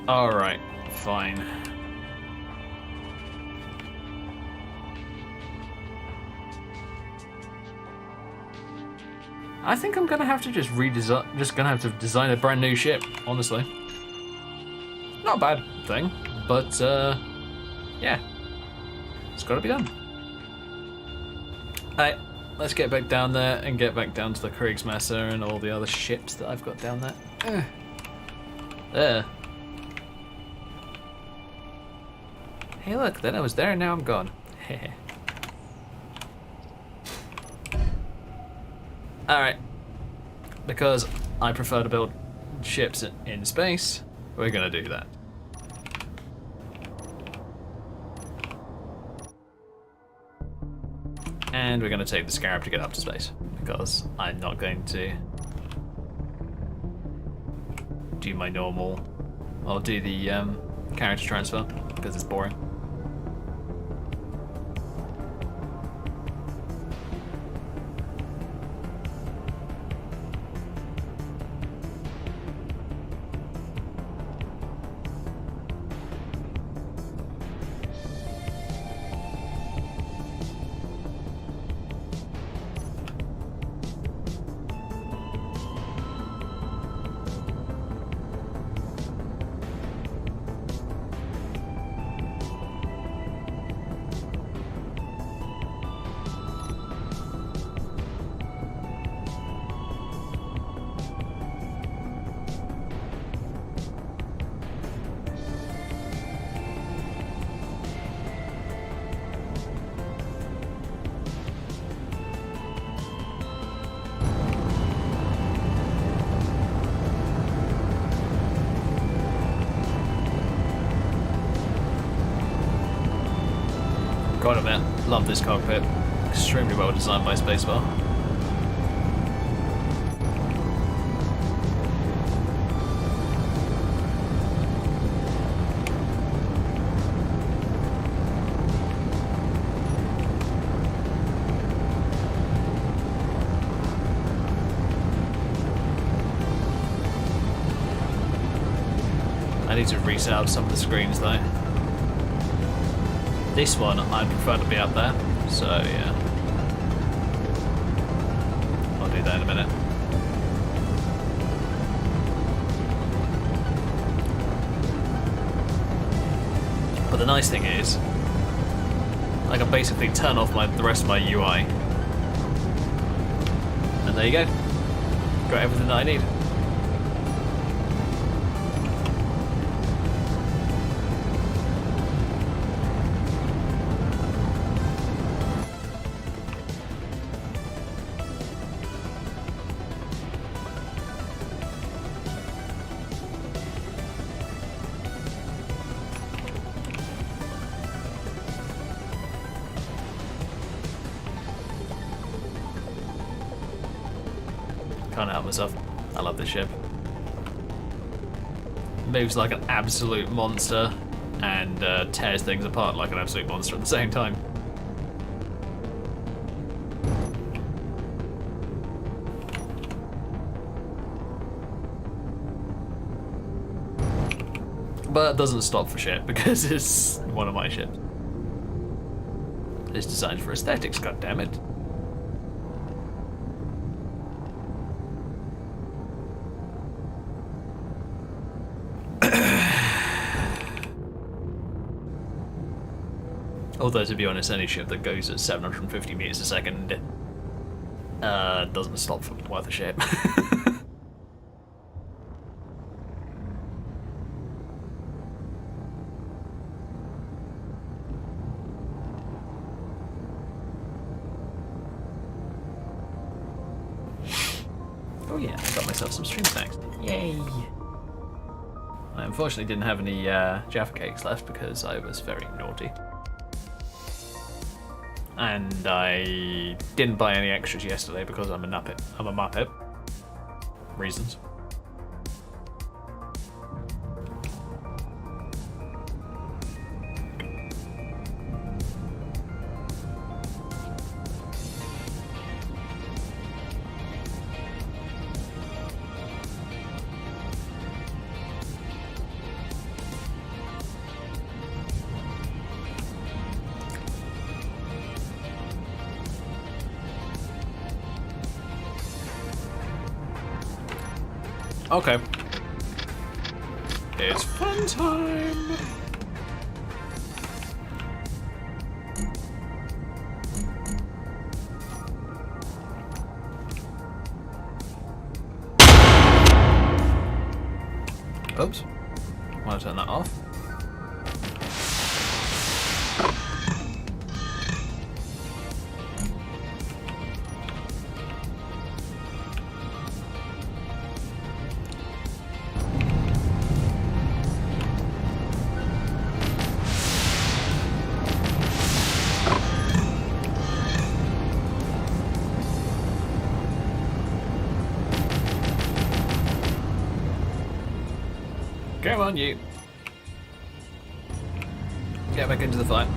Alright, fine. I think I'm gonna have to just design a brand new ship, honestly. Not a bad thing, but yeah. It's gotta be done. Alright, let's get back down there and get back down to the Kriegsmesser and all the other ships that I've got down there. There. Hey look, then I was there and now I'm gone. Alright. Because I prefer to build ships in space, we're gonna do that. And we're gonna take the Scarab to get up to space, because I'm not going to do my normal, or do the character transfer, because it's boring. Gotta admit, love this cockpit. Extremely well designed by Spacebar. I need to reset out some of the screens though. This one I'd prefer to be up there, so yeah. I'll do that in a minute. But the nice thing is, I can basically turn off the rest of my UI. And there you go. Got everything that I need. Can't help myself. I love this ship. Moves like an absolute monster and tears things apart like an absolute monster at the same time. But it doesn't stop for shit because it's one of my ships. It's designed for aesthetics, goddammit. Although, to be honest, any ship that goes at 750 meters a second doesn't stop for worth a shit. Oh yeah, I got myself some stream snacks. Yay! I unfortunately didn't have any Jaffa cakes left because I was very naughty. And I didn't buy any extras yesterday because I'm a nuppet. I'm a muppet. Reasons. Okay. It's fun time! Oops. Want to turn that off? Come on, you. Get back into the fight.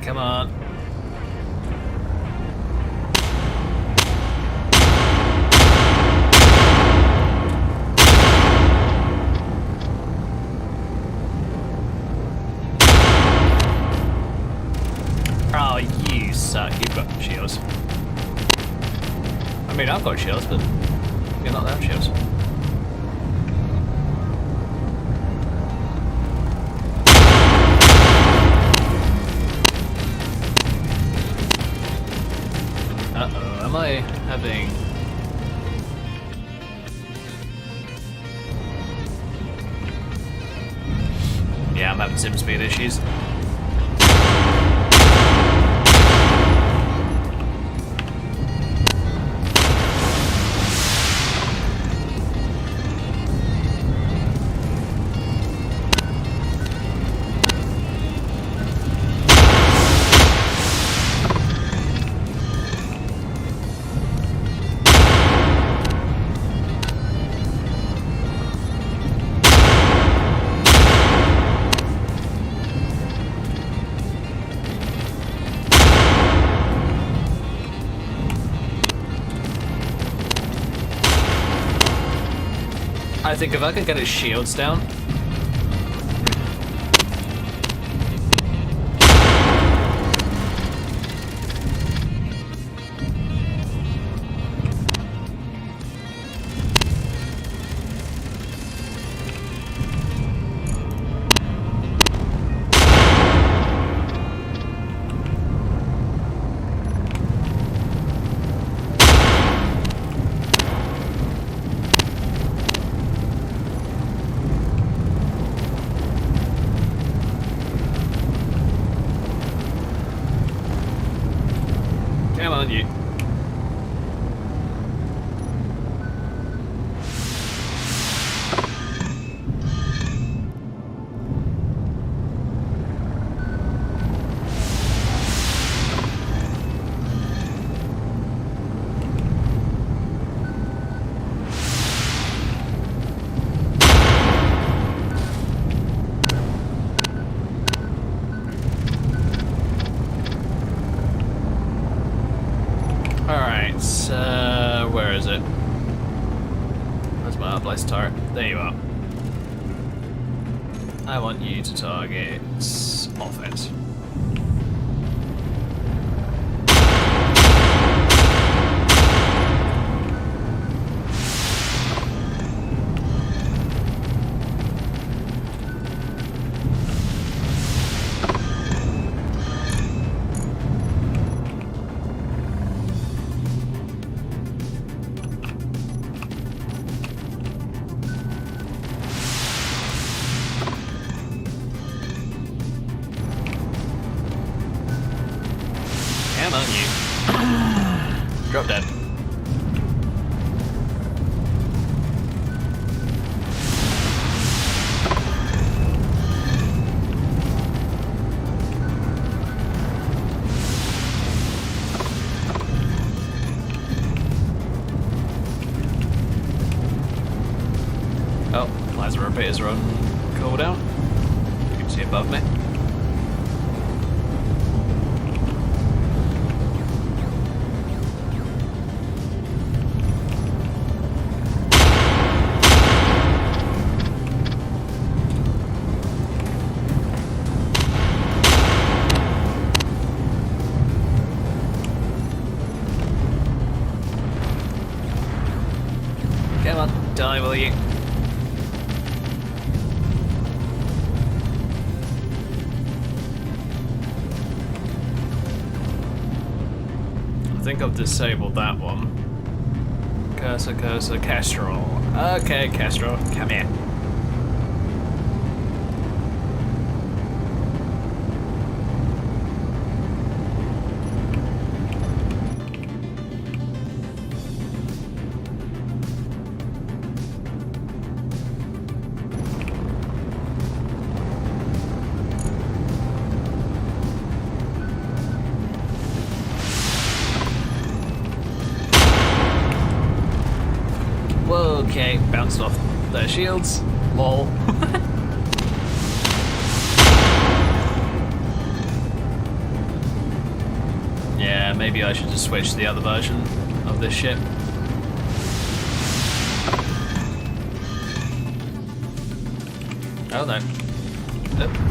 Come on. Oh, you suck. You've got shields. I mean, I've got shields, but you're not that shields. Am I having... Yeah, I'm having sim speed issues. I think if I can get his shields down. Come on, you. bless turret. There you are. I want you to target offense. Come on, you. Drop dead. Oh, plasma repeaters are on cooldown. You can see above me. Come on, die will you? I think I've disabled that one. Cursor, Kestrel. Okay, Kestrel, come here. Okay, bounced off their shields. Lol. Yeah, maybe I should just switch to the other version of this ship. Oh no. Oh.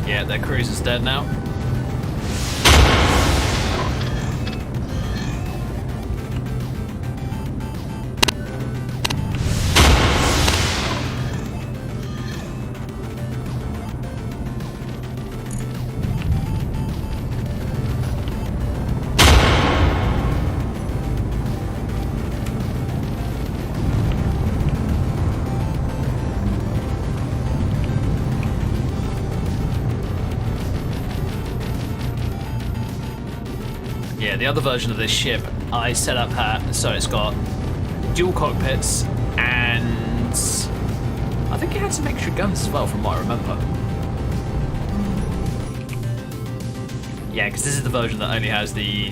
Yeah, that cruise is dead now. Yeah, the other version of this ship, I set up her so it's got dual cockpits and I think it had some extra guns as well from what I remember. Yeah, because this is the version that only has the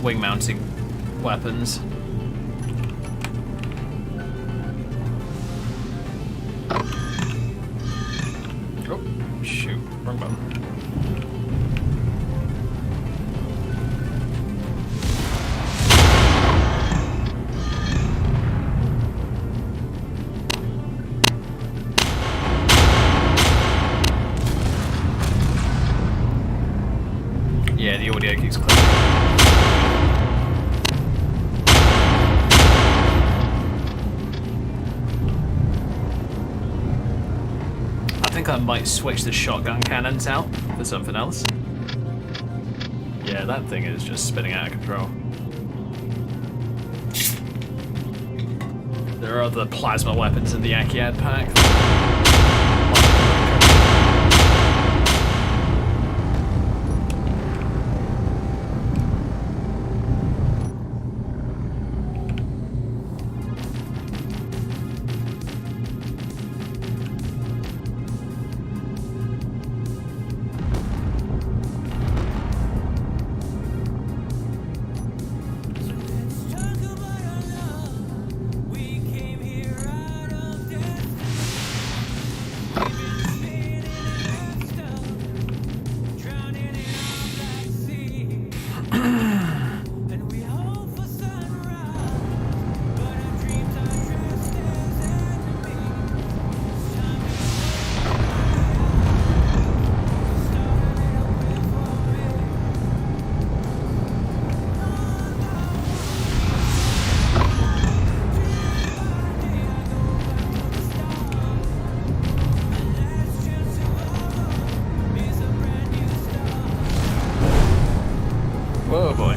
wing mounting weapons. Oh, shoot, wrong button. Yeah, the audio keeps clicking. I think I might switch the shotgun cannons out for something else. Yeah, that thing is just spinning out of control. There are other plasma weapons in the Akiad pack. Whoa, boy.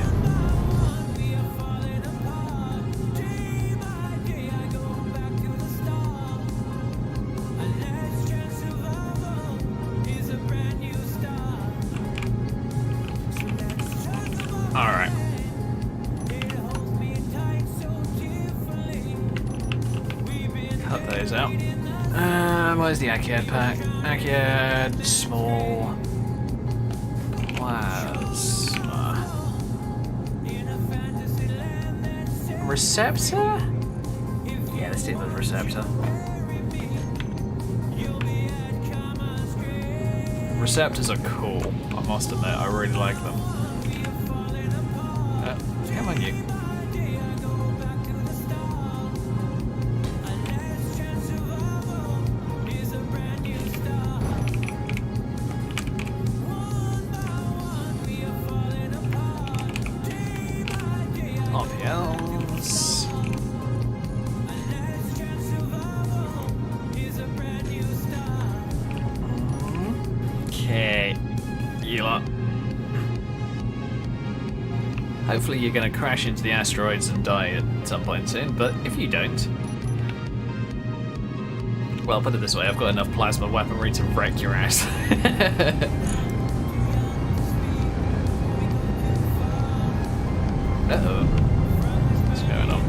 Alright. Cut those out. Where's the Akiad pack? Akiad, small. Plasma. Receptor? Yeah, let's do the receptor. Receptors are cool, I must admit, I really like them. Come on, you. RPLs. Okay, you lot. Hopefully you're going to crash into the asteroids and die at some point soon, but if you don't... Well, put it this way, I've got enough plasma weaponry to wreck your ass. Uh-oh. What's going on?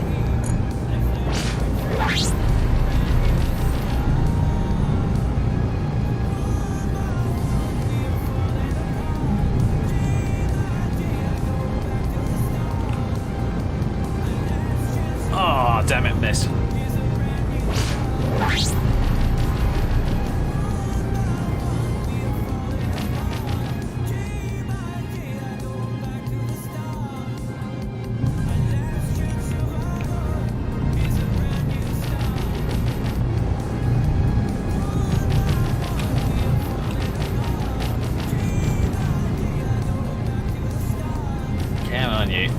Oh, damn it, missed. Come on, you.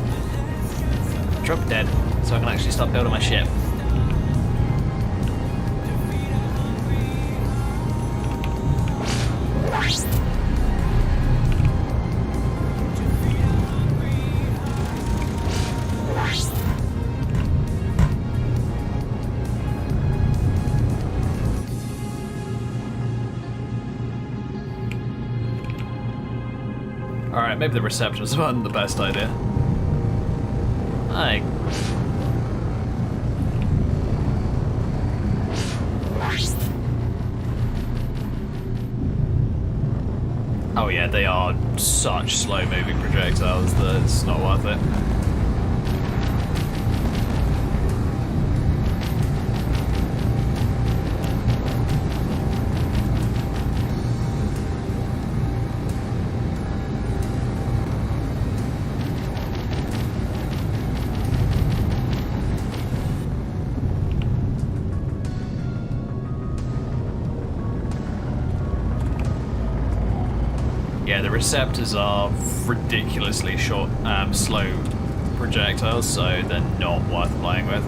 Drop dead, so I can actually start building my ship. Alright, maybe the receptors weren't the best idea. Hi. Oh yeah, they are such slow-moving projectiles that it's not worth it. Yeah, the receptors are ridiculously short, slow projectiles, so they're not worth playing with.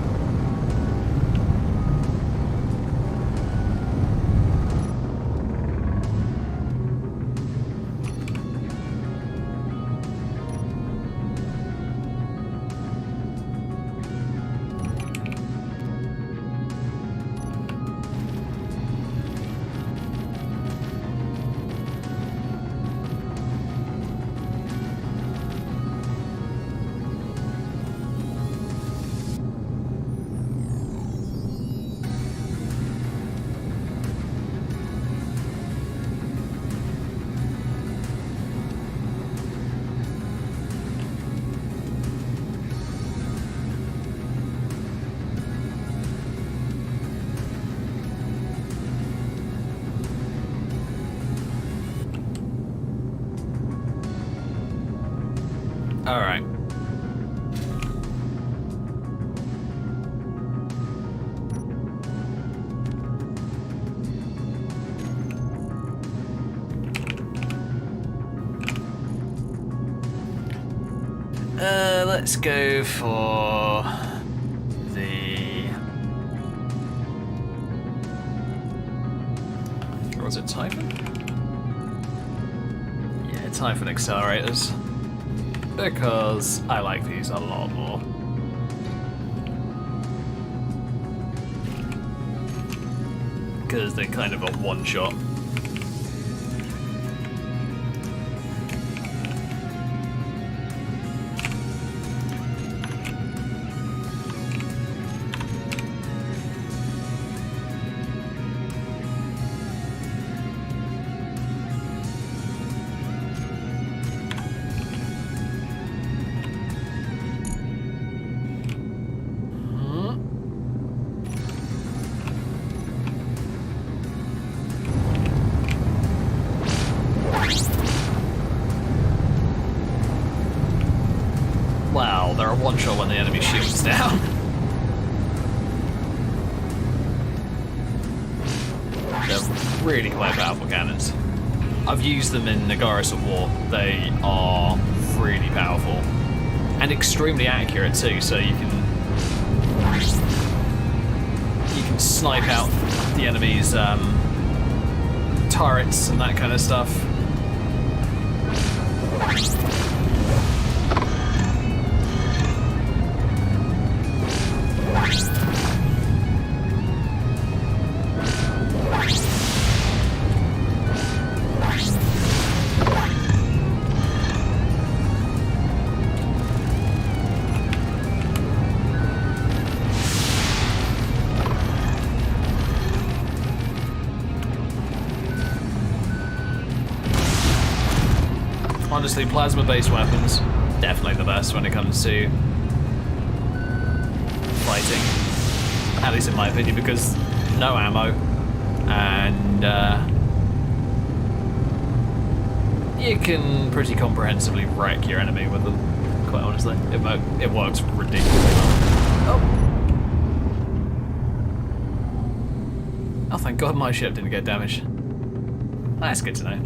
Alright. Let's go for the... Or was it Typhon? Yeah, Typhon accelerators. Because I like these a lot more. Because they're kind of a one-shot. Wow, they're a one-shot when the enemy shoots down. They're really quite powerful cannons. I've used them in Nagaris at War. They are really powerful. And extremely accurate too, so you can snipe out the enemy's turrets and that kind of stuff. Honestly, plasma-based weapons, definitely the best when it comes to fighting. At least in my opinion, because no ammo, and you can pretty comprehensively wreck your enemy with them, quite honestly. It works ridiculously well. Oh, thank God my ship didn't get damaged. That's good to know.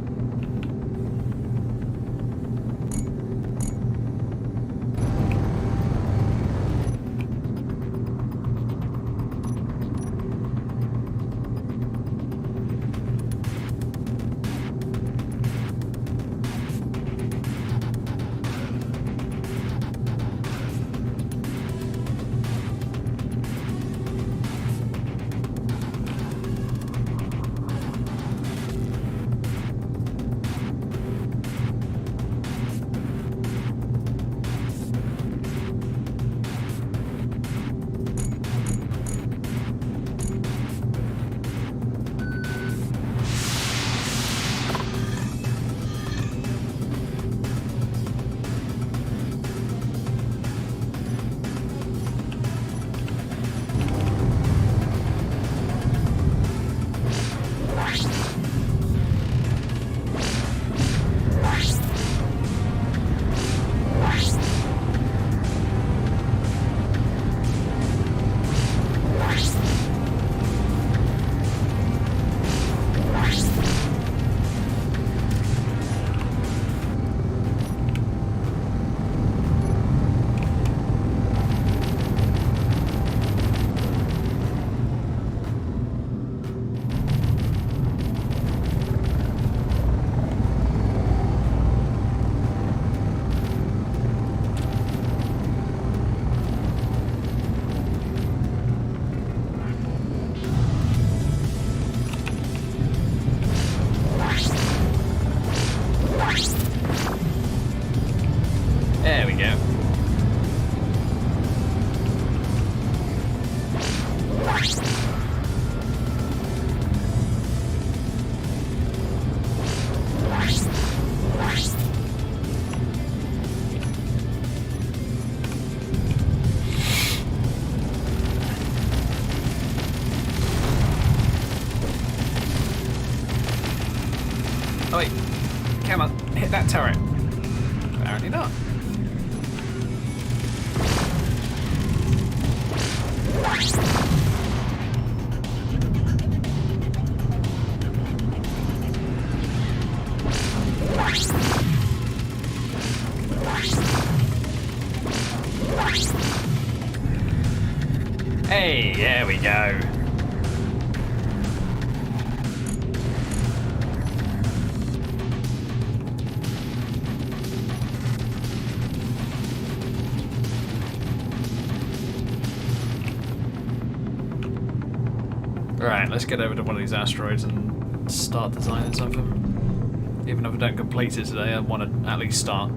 Hey, there we go. Right, let's get over to one of these asteroids and start designing something. Even if I don't complete it today, I want to at least start.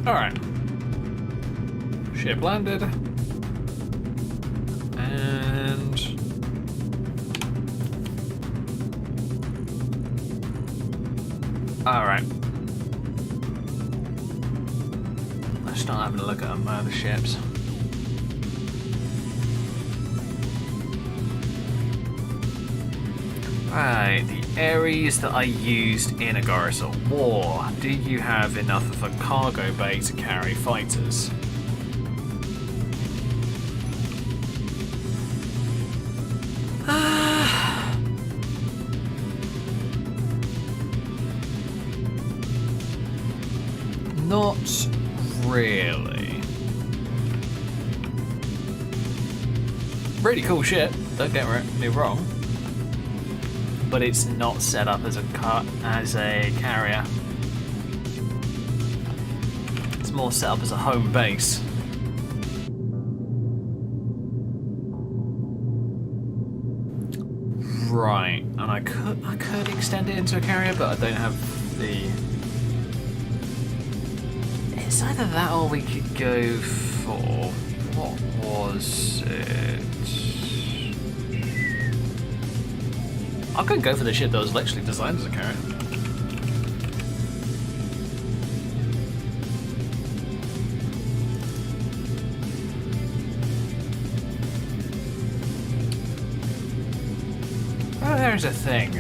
Alright. Ship landed. And... Alright. Let's start having a look at them, the ships. Right, the areas that I used in a Corsair War. Do you have enough of a cargo bay to carry fighters? Not really. Really cool ship, don't get me wrong. But it's not set up as a carrier. It's more set up as a home base. Right, and I could extend it into a carrier, but I don't have the. It's either that or we could go for what was it? I could go for the ship that was literally designed as a carrier. Oh, there's a thing.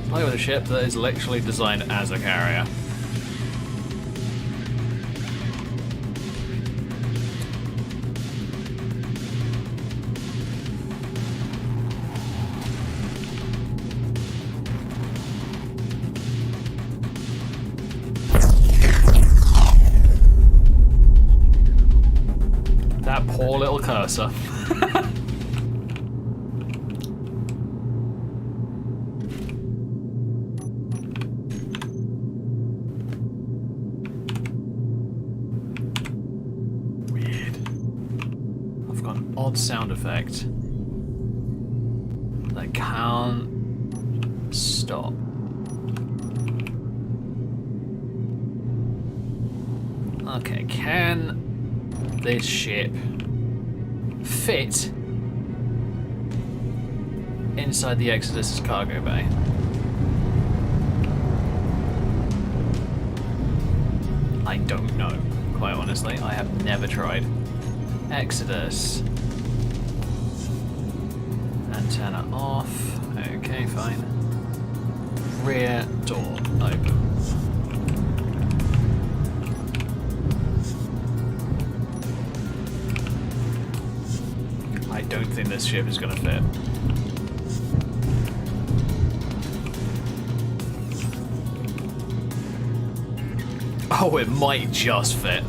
Play with a ship that is literally designed as a carrier. Poor little cursor. Weird. I've got an odd sound effect that can't stop. Okay, can this ship fit inside the Exodus's cargo bay? I don't know, quite honestly. I have never tried. Exodus. Antenna off. Okay, fine. Rear door open. I don't think this ship is going to fit. Oh, it might just fit.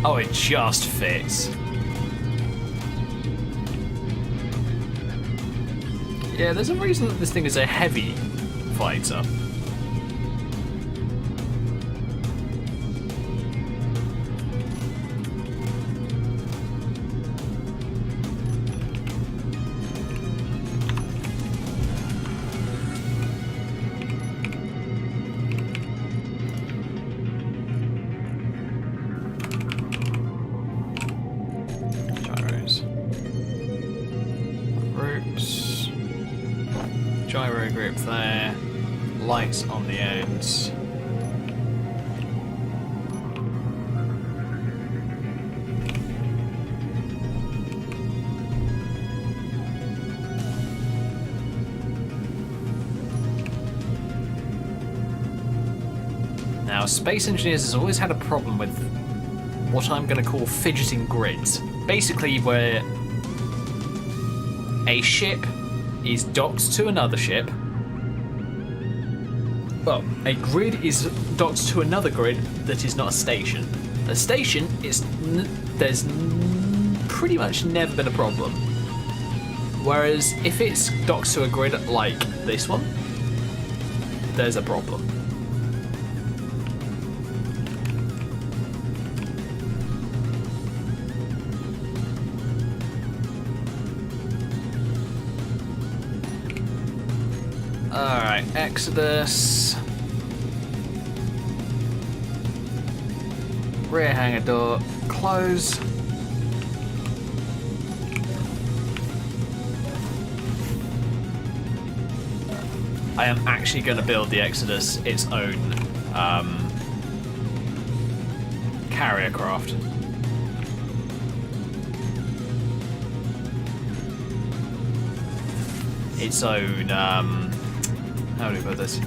Oh, it just fits. Yeah, there's a reason that this thing is a heavy fighter. Gyro group there, lights on the ends. Now, Space Engineers has always had a problem with what I'm going to call fidgeting grids. Basically, where a ship is docked to another ship. Well, a grid is docked to another grid that is not a station. A station is there's pretty much never been a problem. Whereas if it's docked to a grid like this one, there's a problem. Alright, Exodus. Rear hangar door, close. I am actually going to build the Exodus its own carrier craft. Its own, how do we put this?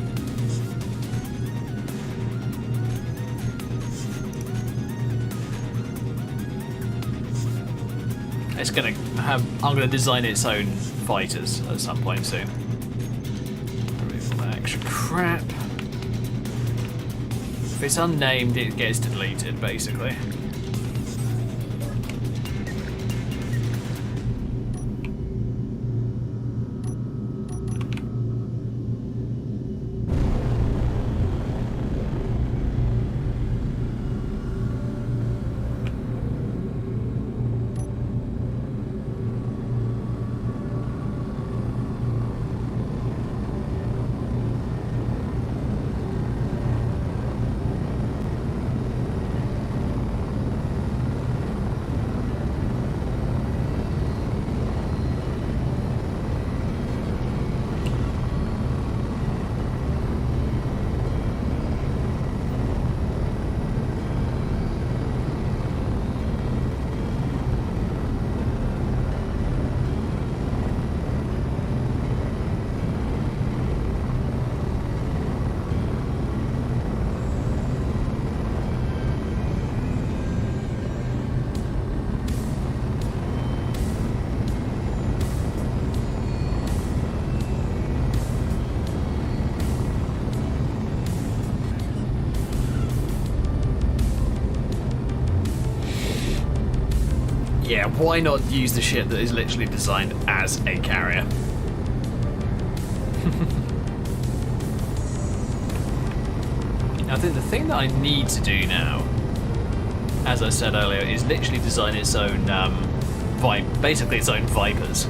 It's gonna have, I'm gonna design its own fighters at some point soon. Remove all that extra crap. If it's unnamed, it gets deleted, basically. Yeah, why not use the ship that is literally designed as a carrier? I think the thing that I need to do now, as I said earlier, is literally design its own, basically its own Vipers.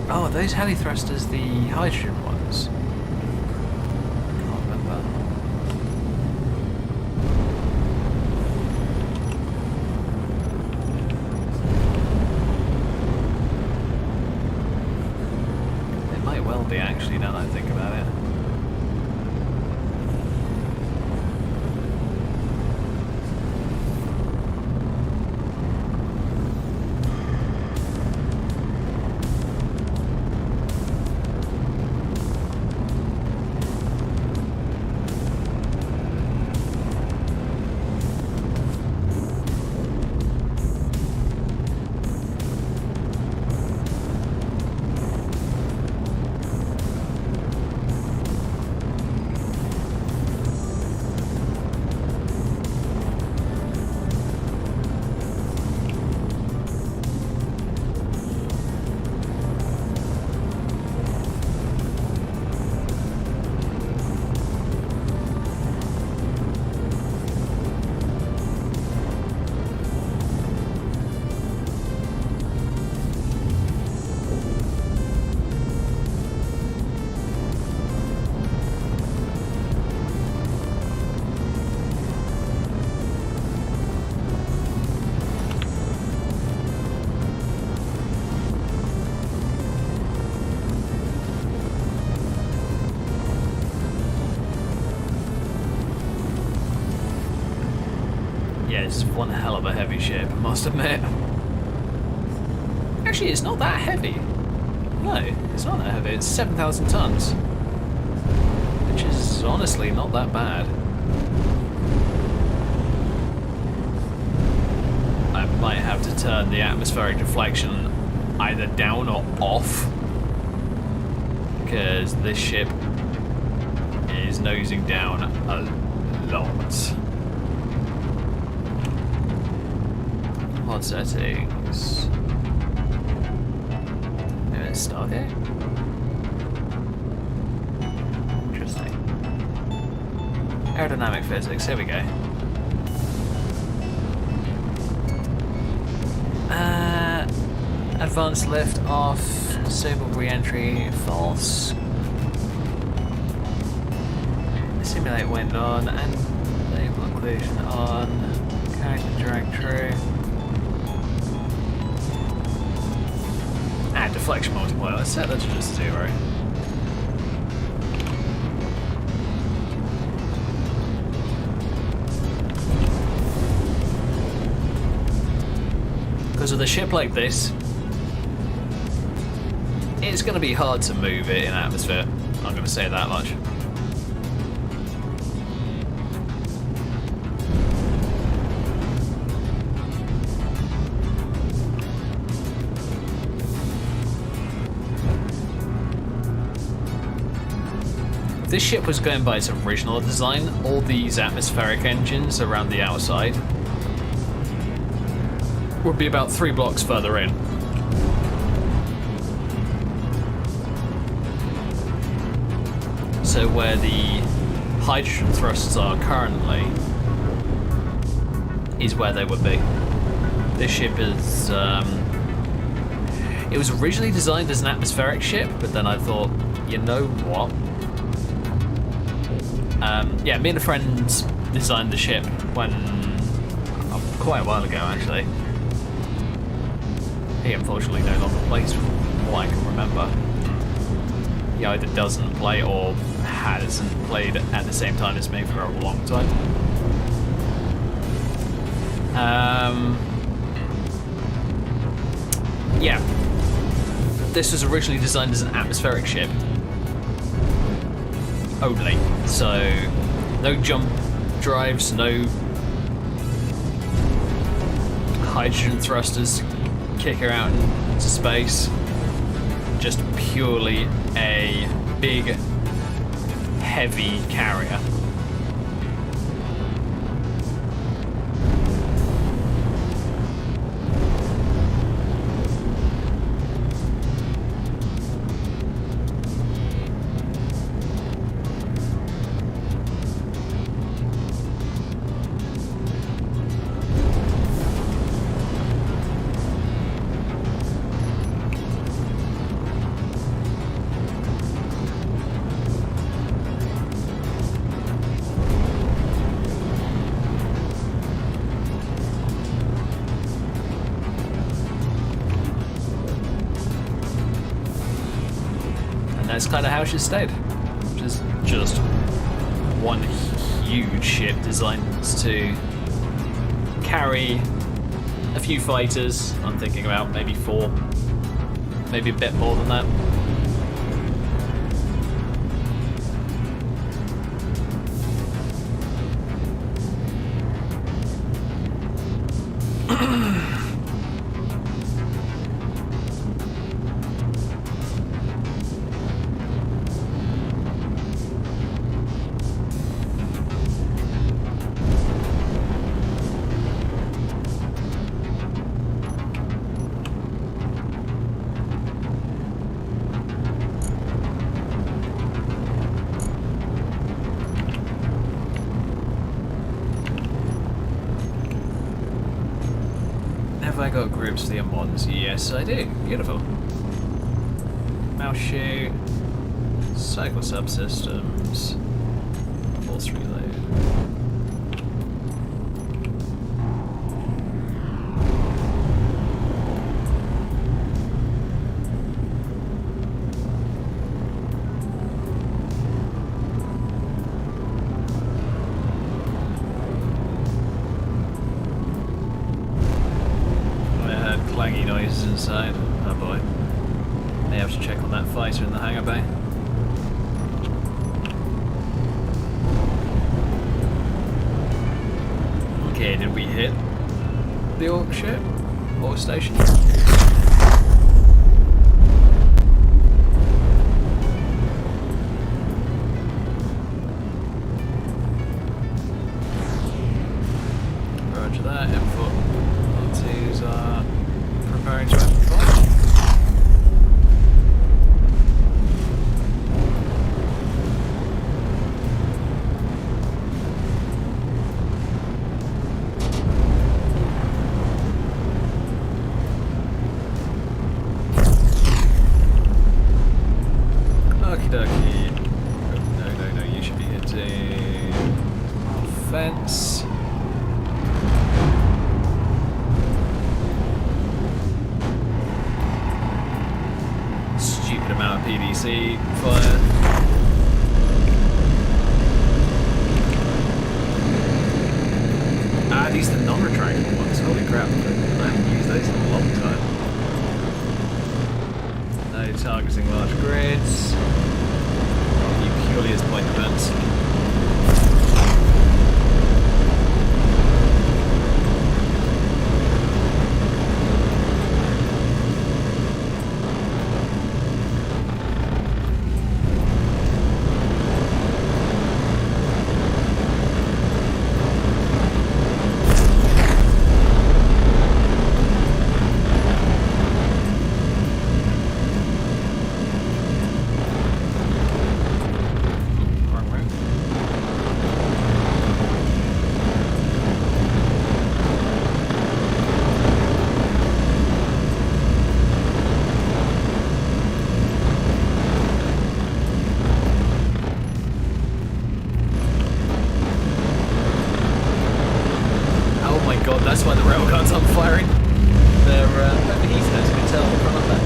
Oh, are those heli thrusters the hydrogen ones? Can't remember. It's one hell of a heavy ship, I must admit. Actually, it's not that heavy. No, it's not that heavy. It's 7,000 tons. Which is honestly not that bad. I might have to turn the atmospheric deflection either down or off, because this ship is nosing down a lot. Mod settings. Maybe it's Stargate? Interesting. Aerodynamic physics, here we go. Advanced lift off, stable re-entry, false. Simulate wind on, and enable occlusion on, character drag true. And deflection multiplier, let's set that to just 0. Because with a ship like this, it's going to be hard to move it in atmosphere. I'm going to say that much. If this ship was going by its original design, all these atmospheric engines around the outside would be about 3 blocks further in. So where the hydrogen thrusters are currently is where they would be. This ship is, it was originally designed as an atmospheric ship, but then I thought, you know what? Yeah, me and a friend designed the ship when, quite a while ago actually. He unfortunately no longer plays from what I can remember. He either doesn't play or hasn't played at the same time as me for a long time. Yeah. This was originally designed as an atmospheric ship. Only. So, no jump drives, no hydrogen thrusters kick her out into space. Just purely a big, heavy carrier. That's kind of how she stayed. Just one huge ship designed to carry a few fighters. I'm thinking about maybe 4, maybe a bit more than that. Have I got groups for the M1s? Yes, I do. Beautiful. Mouse shoe, cycle subsystems, force reload. banging noises inside. Oh boy. May have to check on that fighter in the hangar bay. Okay, did we hit the Orc ship? Or station? Roger that, input. R2s are preparing to open fire. Okie dokie. No, you should be hitting fence. Stupid amount of PVC fire. Ah, these are the non-retractable ones. Holy crap. I haven't used those in a long time. No targeting large grids. You purely as point events. That's why the railguns aren't firing. They're overheated, as you can tell from up there.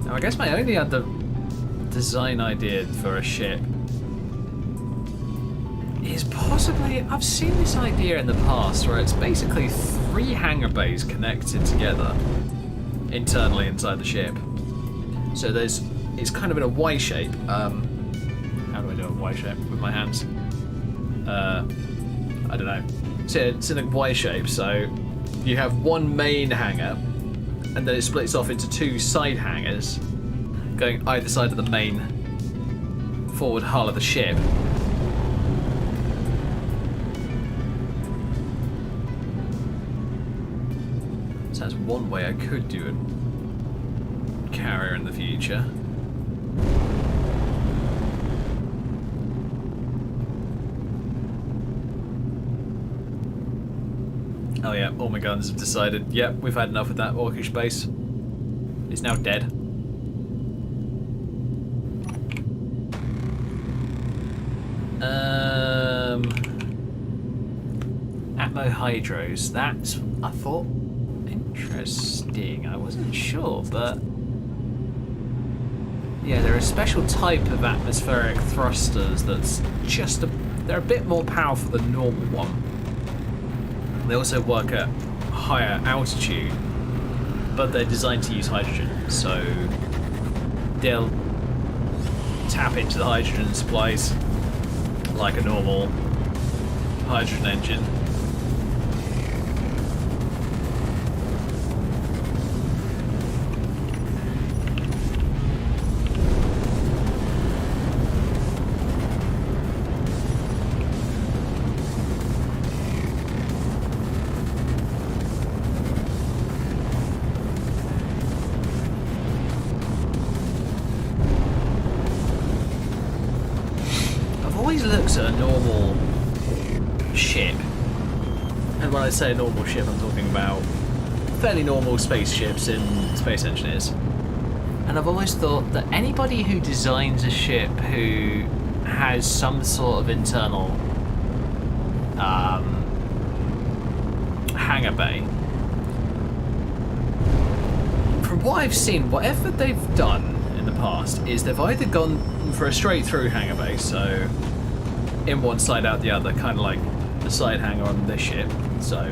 I guess my only other design idea for a ship is possibly, I've seen this idea in the past where it's basically 3 hangar bays connected together internally inside the ship. So it's kind of in a Y shape. How do I do a Y shape with my hands? I don't know. So it's in a Y shape, so you have one main hangar and then it splits off into 2 side hangars going either side of the main forward hull of the ship. So that's one way I could do a carrier in the future. Oh yeah, all my guns have decided, yep, we've had enough of that orcish base. It's now dead. Atmo hydros, that's, I thought, interesting. I wasn't sure, but yeah, they're a special type of atmospheric thrusters that's just they're a bit more powerful than normal one. They also work at higher altitude, but they're designed to use hydrogen, so they'll tap into the hydrogen supplies like a normal hydrogen engine. Looks at a normal ship, and when I say a normal ship I'm talking about fairly normal spaceships in Space Engineers. And I've always thought that anybody who designs a ship who has some sort of internal hangar bay, from what I've seen, whatever they've done in the past is they've either gone for a straight through hangar bay, so in one side out the other, kind of like the side hangar on this ship. So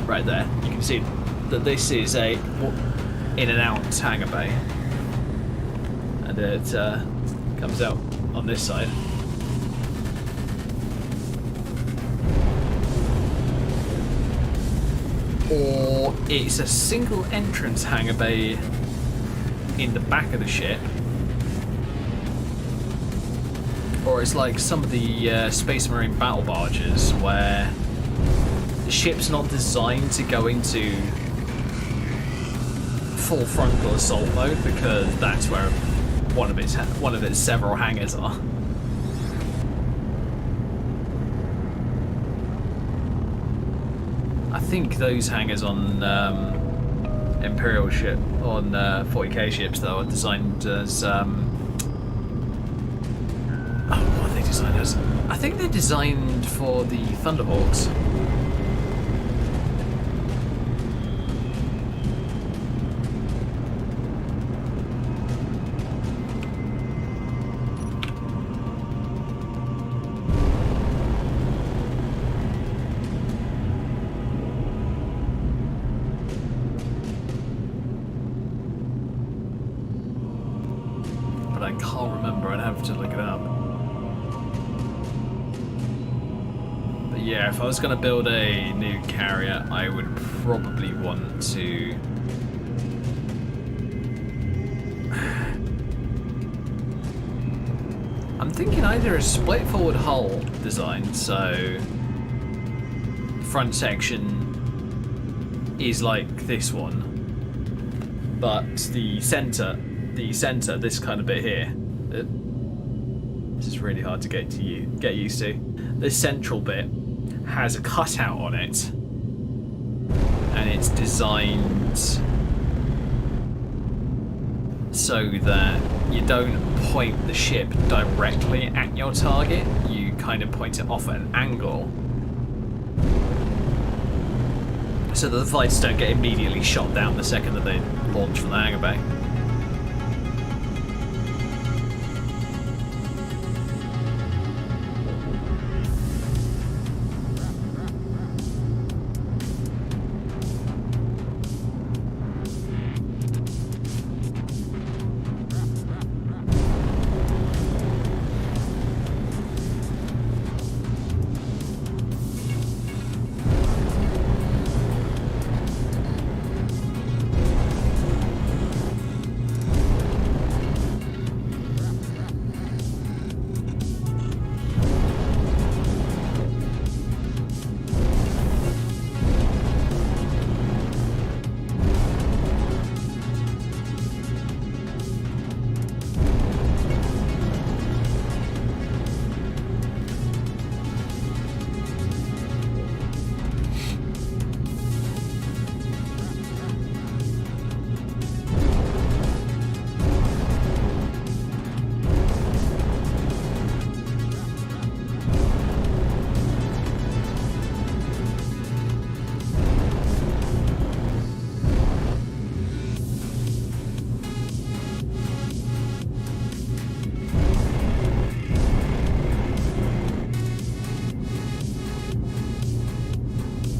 right there, you can see that this is a in and out hangar bay, and it comes out on this side. Or it's a single entrance hangar bay in the back of the ship, or it's like some of the Space Marine battle barges where the ship's not designed to go into full frontal assault mode because that's where one of its several hangars are. I think those hangars on Imperial ship, on 40k ships though, are designed as what are they designed as? I think they're designed for the Thunderhawks. I can't remember, I'd have to look it up. But yeah, if I was going to build a new carrier, I would probably want to... I'm thinking either a split forward hull design, so front section is like this one, but the center, this kind of bit here, this is really hard to get used to. This central bit has a cutout on it, and it's designed so that you don't point the ship directly at your target, you kind of point it off at an angle, so that the fighters don't get immediately shot down the second that they launch from the hangar bay.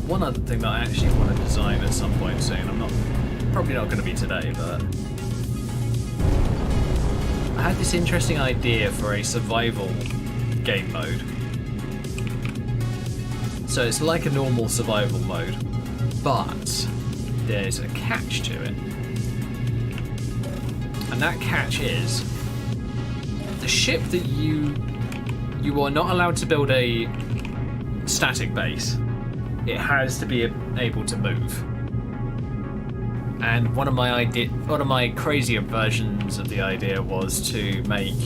One other thing that I actually want to design at some point soon, probably not going to be today, but I had this interesting idea for a survival game mode. So it's like a normal survival mode, but there's a catch to it. And that catch is the ship that you are not allowed to build a static base. It has to be able to move. And one of my crazier versions of the idea was to make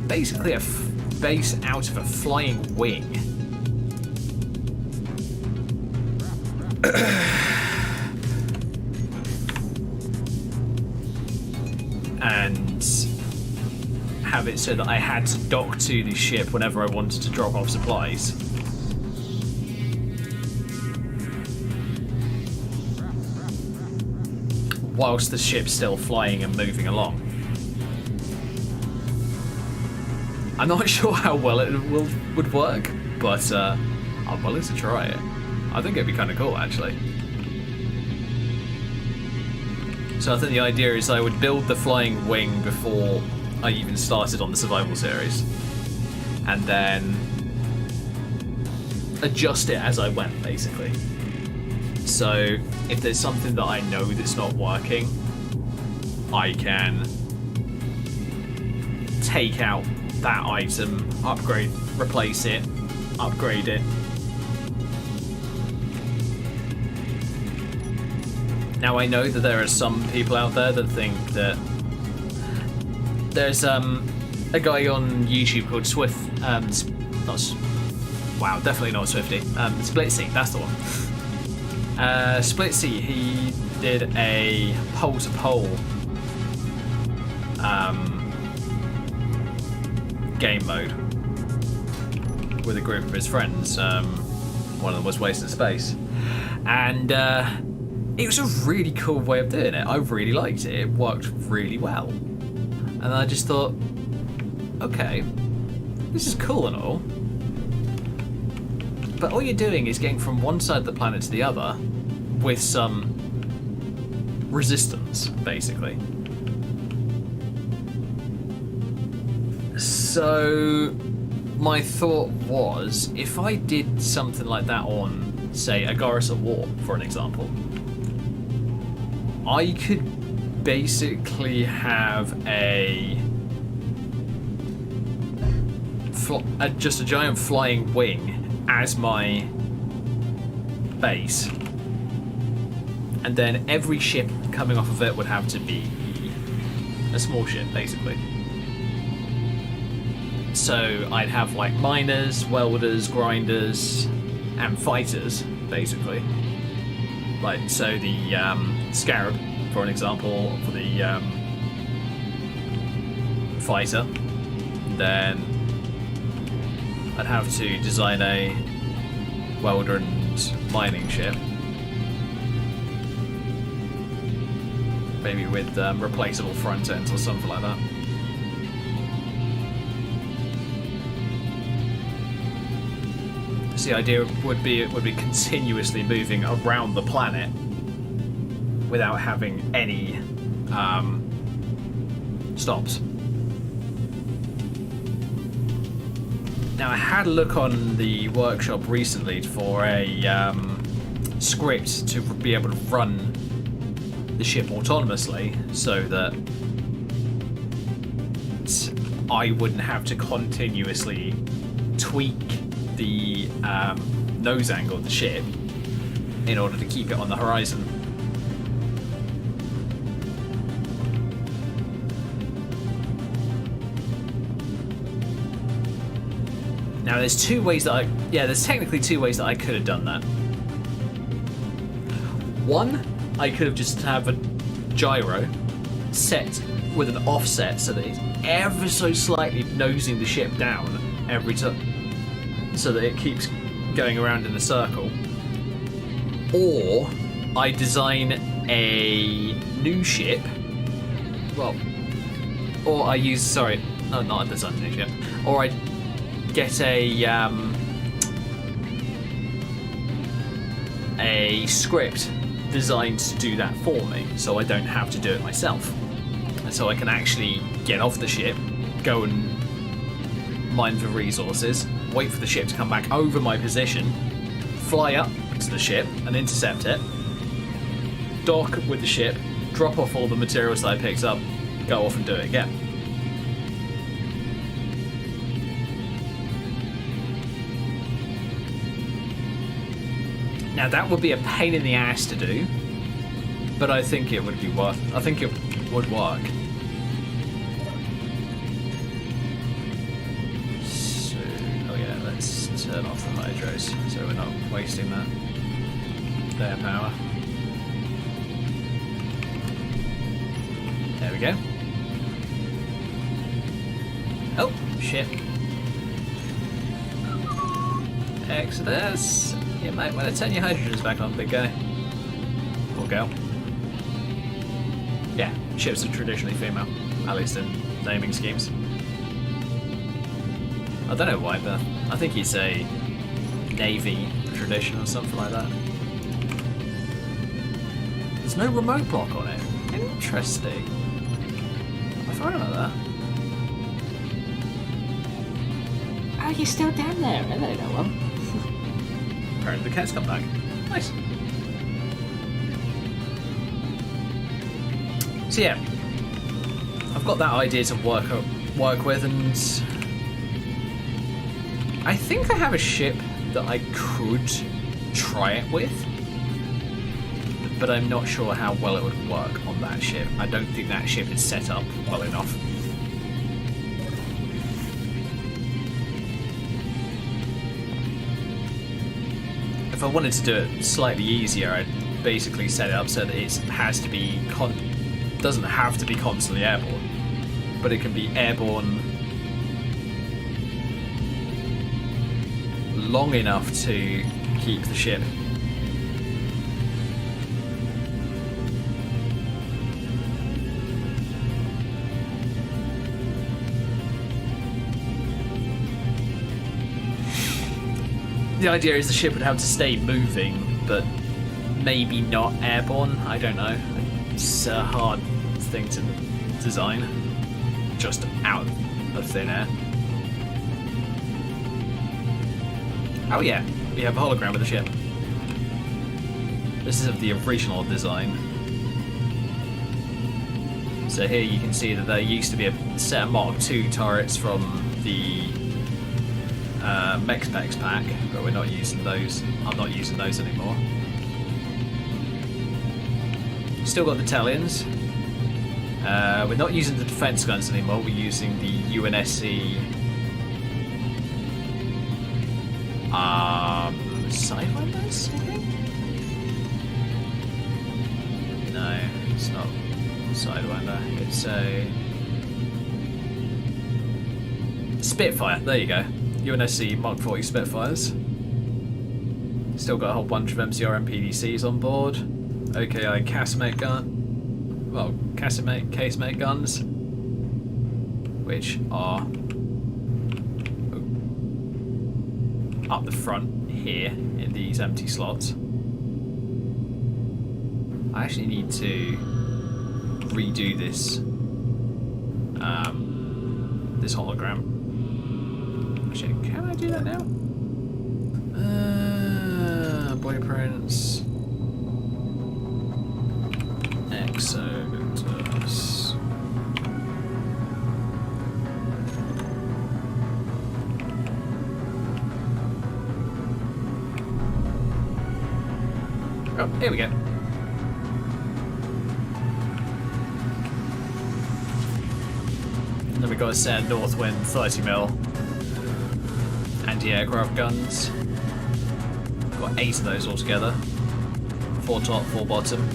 basically a base out of a flying wing. and have it so that I had to dock to the ship whenever I wanted to drop off supplies. Whilst the ship's still flying and moving along. I'm not sure how well it would work, but I'm willing to try it. I think it'd be kind of cool, actually. So I think the idea is I would build the flying wing before I even started on the survival series, and then adjust it as I went, basically. So if there's something that I know that's not working, I can take out that item, upgrade, replace it, upgrade it. Now I know that there are some people out there that think that there's a guy on YouTube called definitely not Swifty, Splitsy, that's the one. Splitsy, he did a pole-to-pole game mode with a group of his friends. One of them was Wasting Space, and it was a really cool way of doing it. I really liked it. It worked really well, and I just thought, okay, this is cool and all, but all you're doing is getting from one side of the planet to the other with some resistance, basically. So my thought was, if I did something like that on, say, a Corsair War, for an example, I could basically have just a giant flying wing as my base, and then every ship coming off of it would have to be a small ship, basically. So I'd have like miners, welders, grinders, and fighters, basically. Like, so the Scarab, for an example, for the fighter, then I'd have to design a welder and mining ship, maybe with replaceable front ends or something like that. So the idea would be it would be continuously moving around the planet without having any stops. Now, I had a look on the workshop recently for a script to be able to run the ship autonomously, so that I wouldn't have to continuously tweak the nose angle of the ship in order to keep it on the horizon. Now there's two ways that there's technically two ways that I could have done that. One, I could have just have a gyro set with an offset so that it's ever so slightly nosing the ship down every time, so that it keeps going around in a circle. Or I design a new ship, or I use, not a design a new ship, or I get a script designed to do that for me, so I don't have to do it myself. And so I can actually get off the ship, go and mine for resources, wait for the ship to come back over my position, fly up to the ship and intercept it, dock with the ship, drop off all the materials that I picked up, go off and do it again. Now that would be a pain in the ass to do, but I think it would be I think it would work. So, let's turn off the hydros so we're not wasting their power. There we go. Oh, shit. Exodus. You might want to turn your hydrogens back on, big guy. Or girl. Yeah, ships are traditionally female, at least in naming schemes. I don't know why, but I think it's a Navy tradition or something like that. There's no remote block on it. Interesting. I forgot about that. Oh, you're still down there. Hello, no one. Apparently the cat's come back. Nice. So yeah, I've got that idea to work with, and I think I have a ship that I could try it with, but I'm not sure how well it would work on that ship. I don't think that ship is set up well enough. If I wanted to do it slightly easier, I'd basically set it up so that it has to be doesn't have to be constantly airborne, but it can be airborne long enough to keep the ship. The idea is the ship would have to stay moving, but maybe not airborne. I don't know. It's a hard thing to design, just out of thin air. Oh yeah, we have a hologram of the ship. This is of the original design. So here you can see that there used to be a set of Mark II turrets from the Mech-Specs pack, but we're not using those. I'm not using those anymore. Still got the Talions. We're not using the defense guns anymore. We're using the UNSC Sidewinders, I think? No, it's not Sidewinder. It's a Spitfire. There you go. UNSC Mark 40 Spitfires. Still got a whole bunch of MCR PDCs on board. OKI casemate gun. Well, casemate guns, which are up the front here in these empty slots. I actually need to redo this this hologram. Actually, can I do that now? Boyprints. Exodus. Oh, here we go. And then we got a set of Northwind 30mm anti-aircraft guns. Got 8 of those altogether. 4 top, 4 bottom.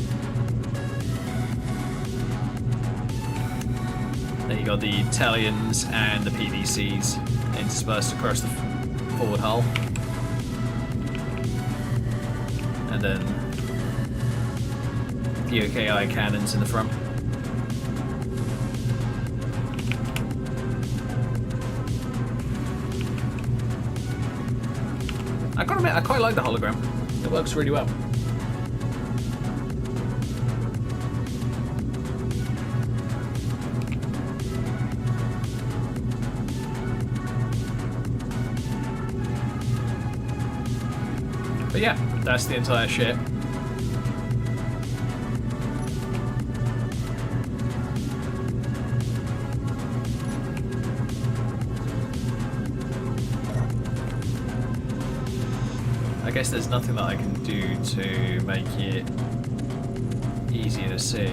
Then you got the Italians and the PDCs interspersed across the forward hull. And then the OKI cannons in the front. I gotta admit, I quite like the hologram. It works really well. But yeah, that's the entire ship. I guess there's nothing that I can do to make it easier to see.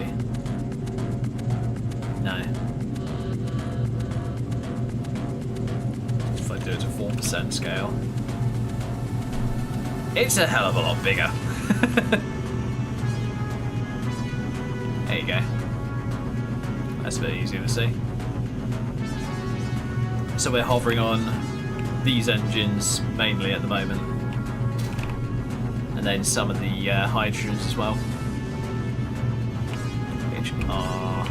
No. If I do it to 4% scale. It's a hell of a lot bigger. There you go. That's a bit easier to see. So we're hovering on these engines mainly at the moment, and then some of the hydrogens as well, which are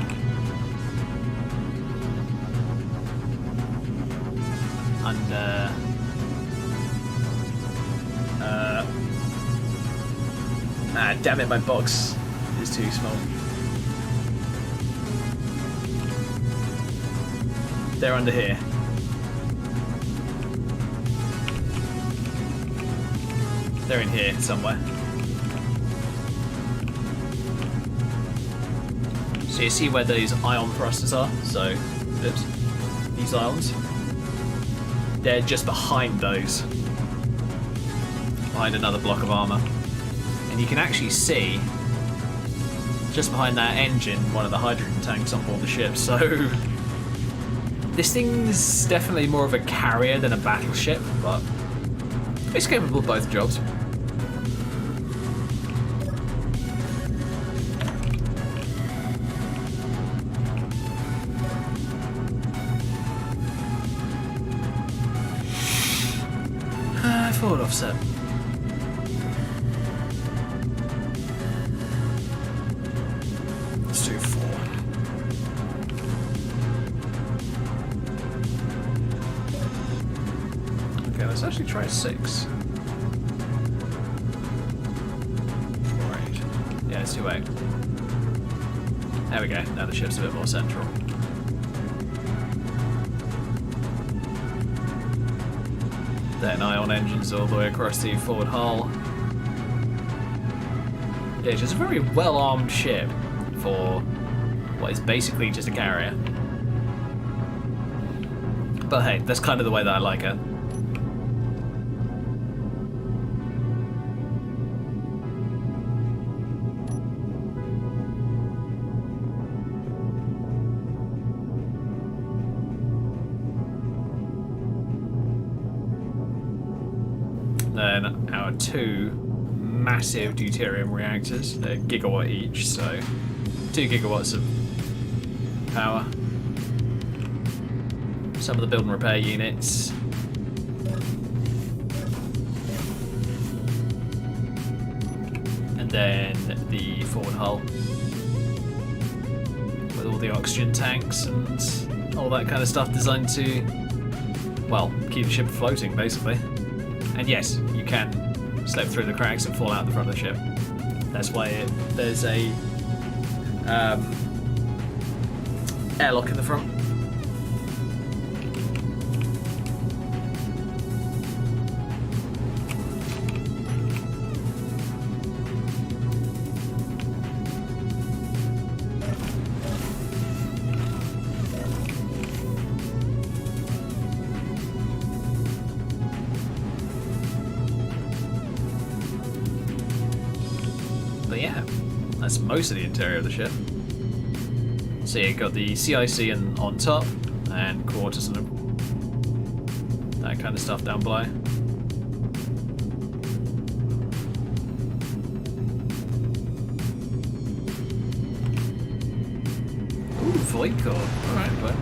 under damn it, my box is too small. They're under here. They're in here somewhere. So you see where those ion thrusters are? So, oops, these ions. They're just behind those. Behind another block of armour. And you can actually see, just behind that engine, one of the hydrogen tanks on board the ship. So, this thing's definitely more of a carrier than a battleship, but it's capable of both jobs. Forward offset. Let's do 4. Okay, let's actually try 6. Right. Yeah, let's do 8. There we go. Now the ship's a bit more central. Then ion engines all the way across the forward hull. Yeah, it's just a very well-armed ship for what is basically just a carrier. But hey, that's kind of the way that I like it. Then our 2 massive deuterium reactors. They're gigawatt each, so 2 gigawatts of power. Some of the build and repair units. And then the forward hull with all the oxygen tanks and all that kind of stuff designed to, well, keep the ship floating basically. And yes, you can slip through the cracks and fall out the front of the ship. That's why there's a airlock in the front. But yeah, that's most of the interior of the ship. So you've got the CIC on top, and quarters and that kind of stuff down below. Ooh, void core. Alright, but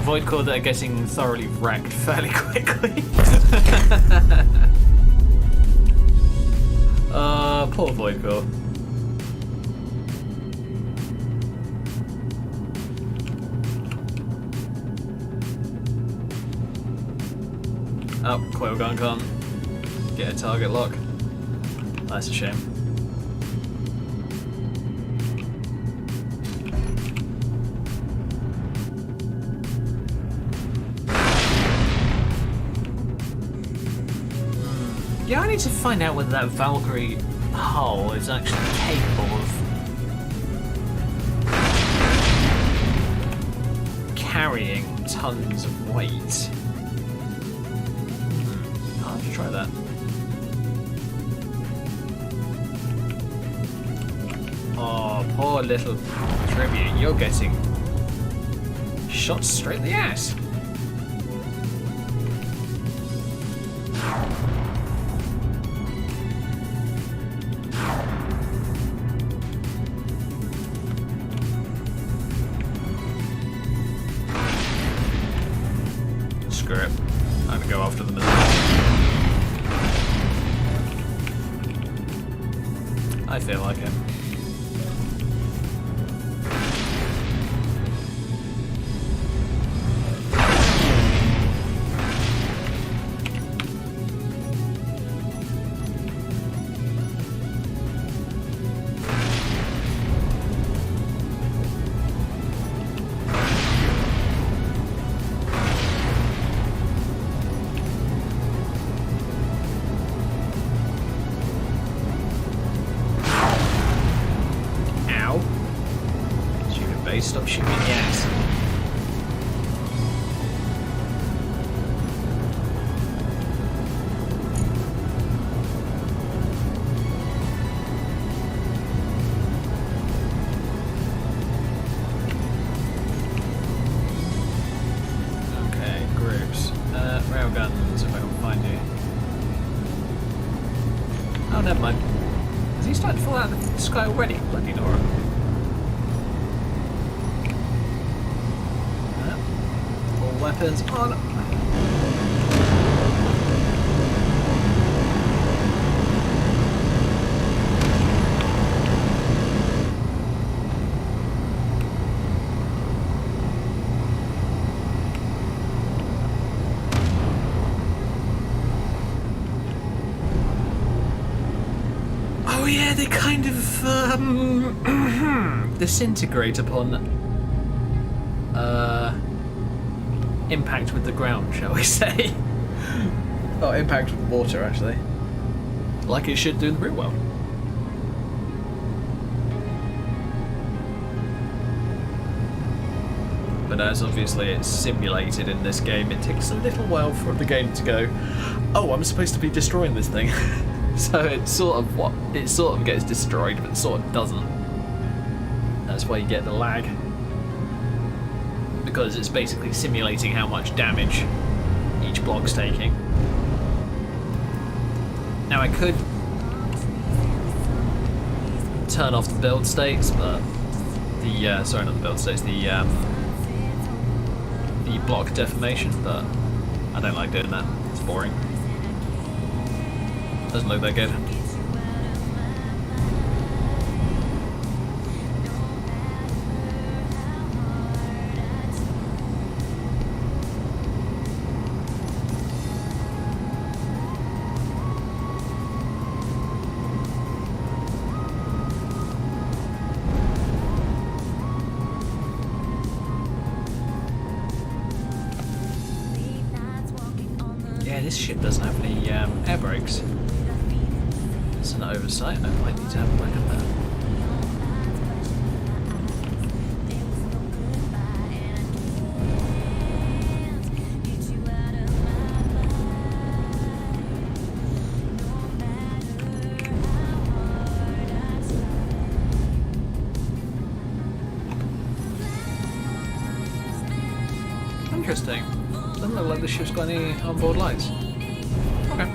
void core that are getting thoroughly wrecked fairly quickly. Poor void core. Oh, coil gun can't get a target lock. That's a shame. Yeah, I need to find out whether that Valkyrie hull is actually capable of carrying tons of weight. try that. Oh, poor little tribute. You're getting shot straight in the ass. Screw it. I'm gonna go after them as well. I feel like it. Stop shooting the ass. Okay, groups. Railguns, if I can find you. Oh, never mind. Is he starting to fall out of the sky already? Bloody Nora. Weapons on. Oh yeah, they kind of disintegrate upon impact with the ground, shall we say. Oh, impact with water, actually. Like it should do in the real world. But as obviously it's simulated in this game, it takes a little while for the game to go, oh, I'm supposed to be destroying this thing. So it's sort of gets destroyed, but sort of doesn't. That's why you get the lag. Because it's basically simulating how much damage each block's taking. Now I could turn off the build states, but the sorry, not the build states, the block deformation, but I don't like doing that. It's boring. Doesn't look that good. This ship doesn't have any air brakes. It's an oversight. I might need to have a look at that. Interesting. Doesn't look like the ship's got any onboard lights. Okay.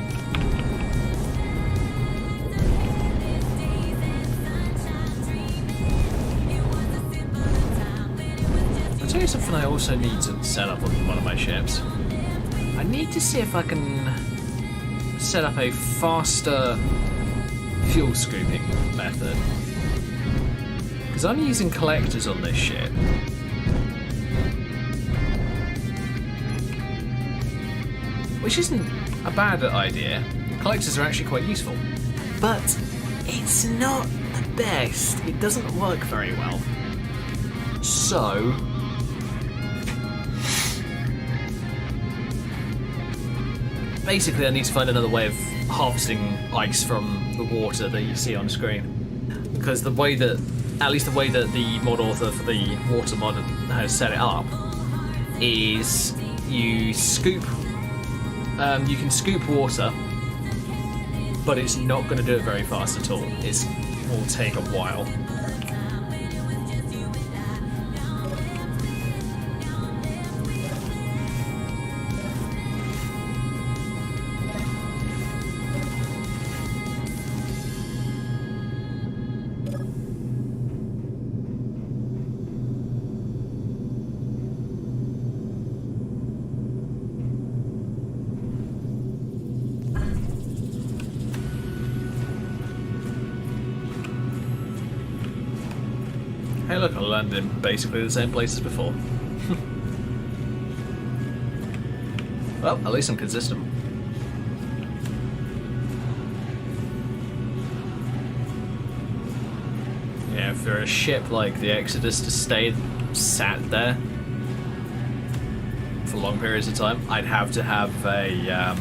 I'll tell you something I also need to set up on one of my ships. I need to see if I can set up a faster fuel scooping method. Because I'm using collectors on this ship. Which isn't a bad idea. Collectors are actually quite useful. But it's not the best. It doesn't work very well. So basically I need to find another way of harvesting ice from the water that you see on screen. Because the way that, at least the way that the mod author for the water mod has set it up, is you scoop, you can scoop water but it's not going to do it very fast at all. It will take a while. Hey look, I landed in basically the same place as before. Well, at least I'm consistent. Yeah, for a ship like the Exodus to stay sat there for long periods of time, I'd have to have a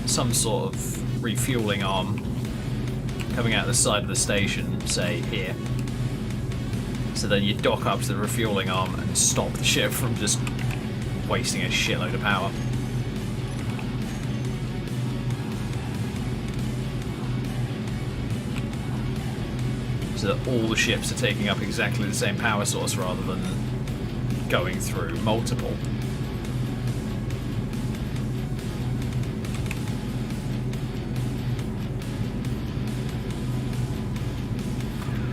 some sort of refueling arm coming out the side of the station, say here. So then you dock up to the refueling arm and stop the ship from just wasting a shitload of power. So that all the ships are taking up exactly the same power source rather than going through multiple.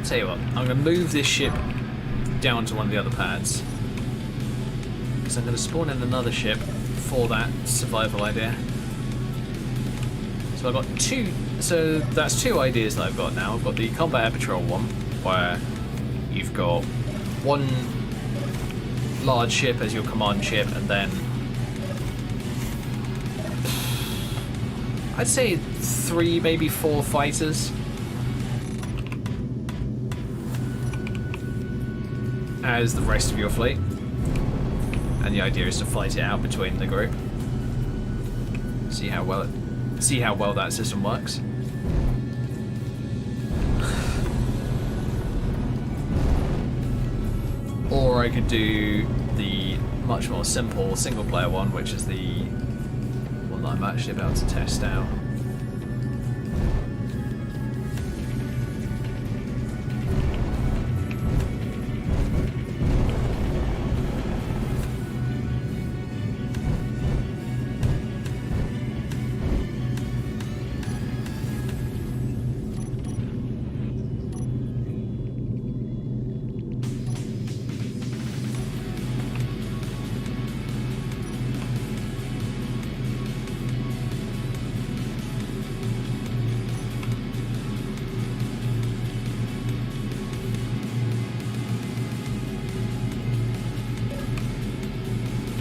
Tell you what, I'm going to move this ship down to one of the other pads, because I'm going to spawn in another ship for that survival idea. So I've got two, so that's two ideas that I've got now. I've got the Combat Air Patrol one, where you've got one large ship as your command ship, and then I'd say 3, maybe 4 fighters. As the rest of your fleet, and the idea is to fight it out between the group. See how well that system works. Or I could do the much more simple single player one, which is the one that I'm actually about to test out.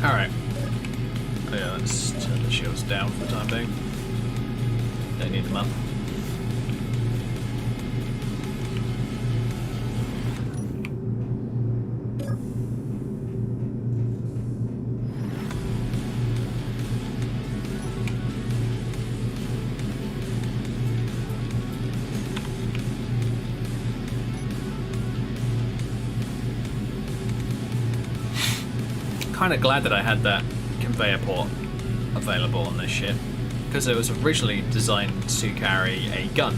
Alright. Oh yeah, let's turn the shields down for the time being. Don't need them up. Kind of glad that I had that conveyor port available on this ship, because it was originally designed to carry a gun.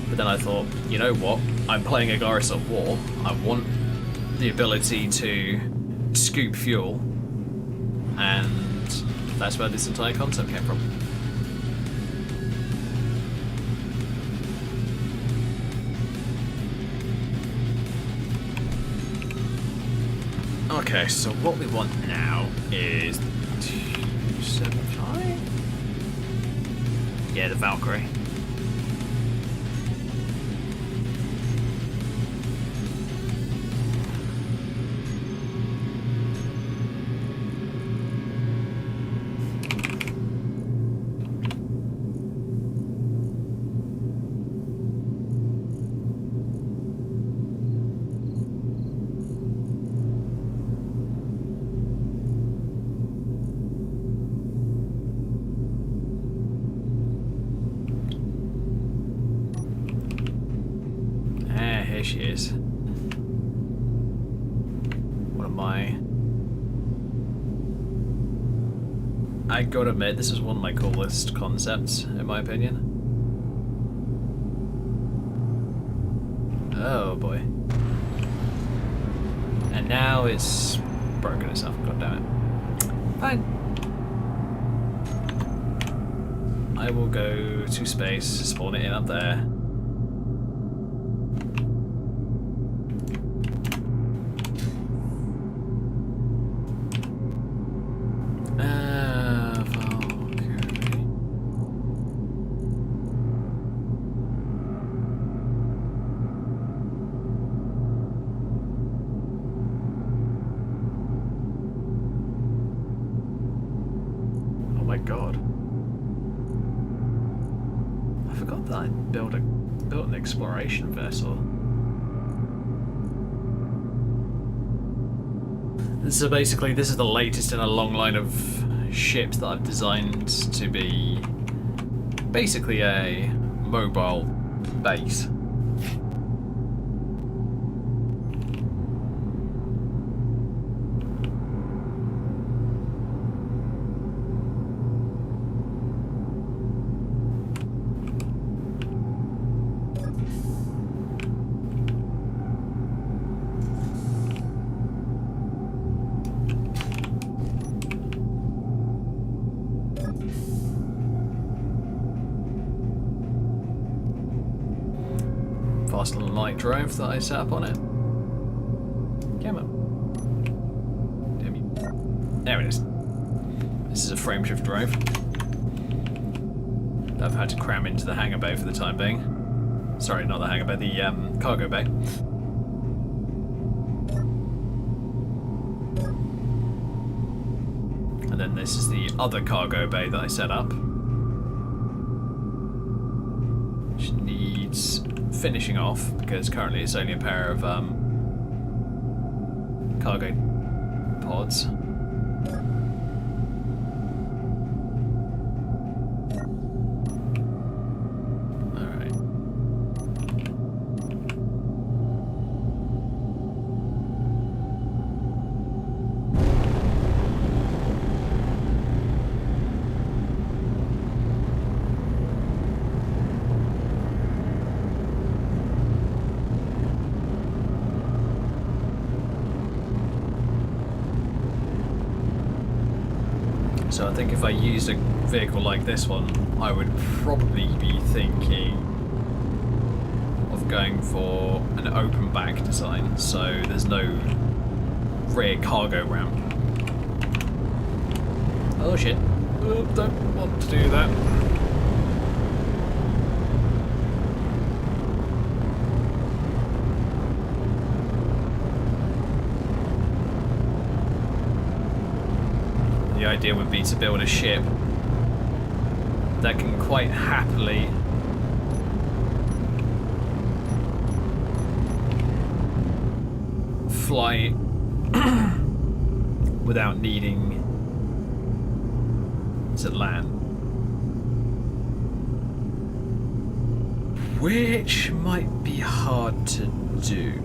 But then I thought, you know what? I'm playing a Corsair War. I want the ability to scoop fuel, and that's where this entire concept came from. Okay, so what we want now is 275? Yeah, the Valkyrie. Here she is. One of my I gotta admit, this is one of my coolest concepts, in my opinion. Oh boy. And now it's broken itself, god damn it. Fine. I will go to space, spawn it in up there. Oh my god. I forgot that I built an exploration vessel. So basically, this is the latest in a long line of ships that I've designed to be basically a mobile base. Fast and light drive that I set up on it. Come on. Damn you. There it is. This is a frame shift drive that I've had to cram into the hangar bay for the time being. Sorry, not the hangar bay, the cargo bay. And then this is the other cargo bay that I set up, which needs finishing off because currently it's only a pair of cargo pods. Alright. So I think if I used a vehicle like this one, I would probably be thinking of going for an open back design, so there's no rear cargo ramp. Oh shit. Oh, don't want to do that. The idea would be to build a ship that can quite happily fly without needing to land, which might be hard to do.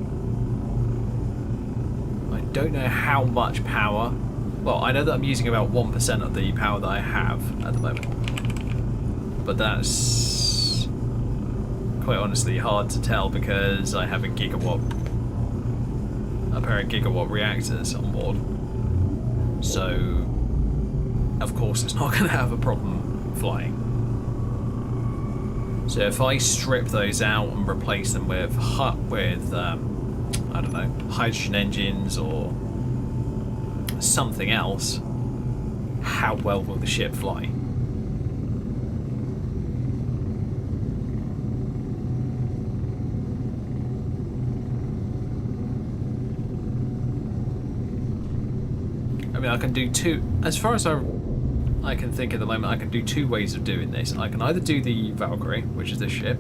I don't know how much power. Well, I know that I'm using about 1% of the power that I have at the moment, but that's quite honestly hard to tell because I have a pair of gigawatt reactors on board, so of course it's not going to have a problem flying. So if I strip those out and replace them with I don't know, hydrogen engines or something else, how well will the ship fly? I mean, I can do two, as far as I can think at the moment, I can do two ways of doing this. I can either do the Valkyrie, which is this ship,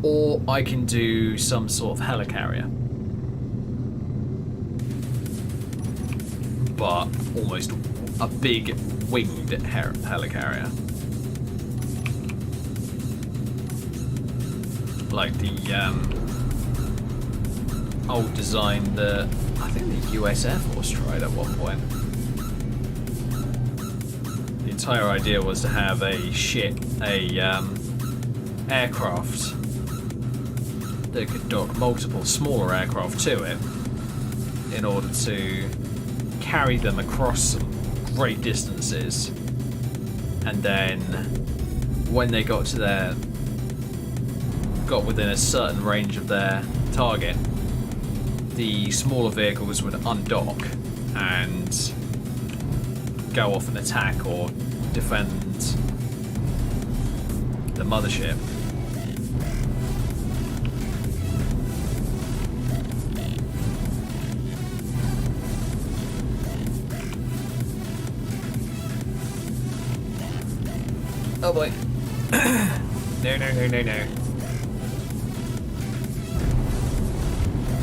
or I can do some sort of helicarrier. But almost a big winged helicarrier. Like the old design that I think the US Air Force tried at one point. entire idea was to have a aircraft that could dock multiple smaller aircraft to it in order to carry them across some great distances, and then when they got within a certain range of their target, the smaller vehicles would undock and go off and attack or defend the mothership. Oh boy. No, no, no, no, no.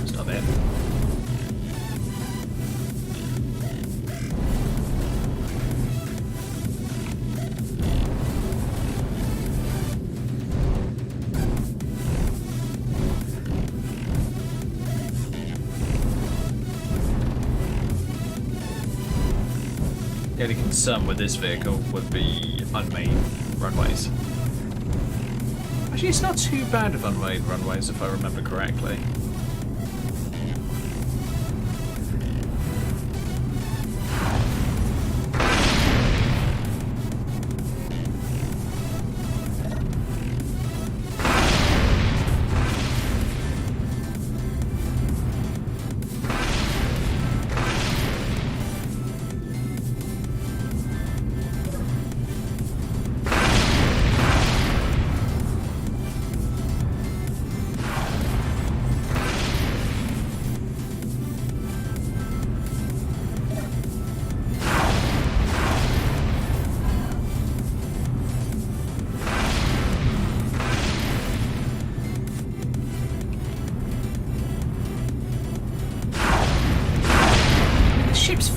Stop it. The only concern with this vehicle would be unmade runways. Actually, it's not too bad of unmade runways if I remember correctly.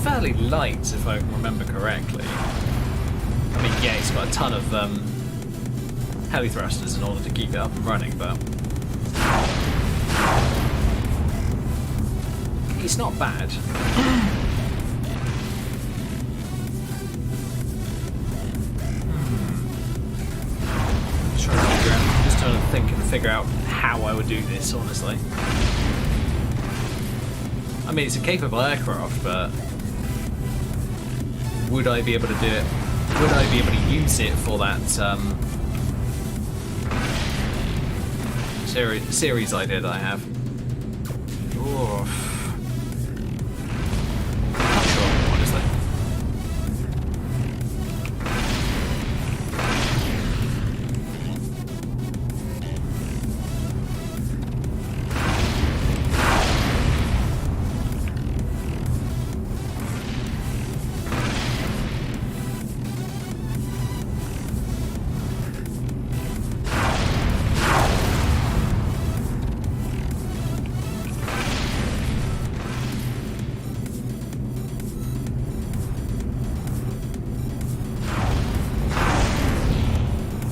Fairly light, if I remember correctly. I mean, yeah, it's got a ton of heli thrusters in order to keep it up and running, but it's not bad. Just trying to think and figure out how I would do this, honestly. I mean, it's a capable aircraft, but would I be able to do it? Would I be able to use it for that series idea that I have? Ooh. Not sure, honestly.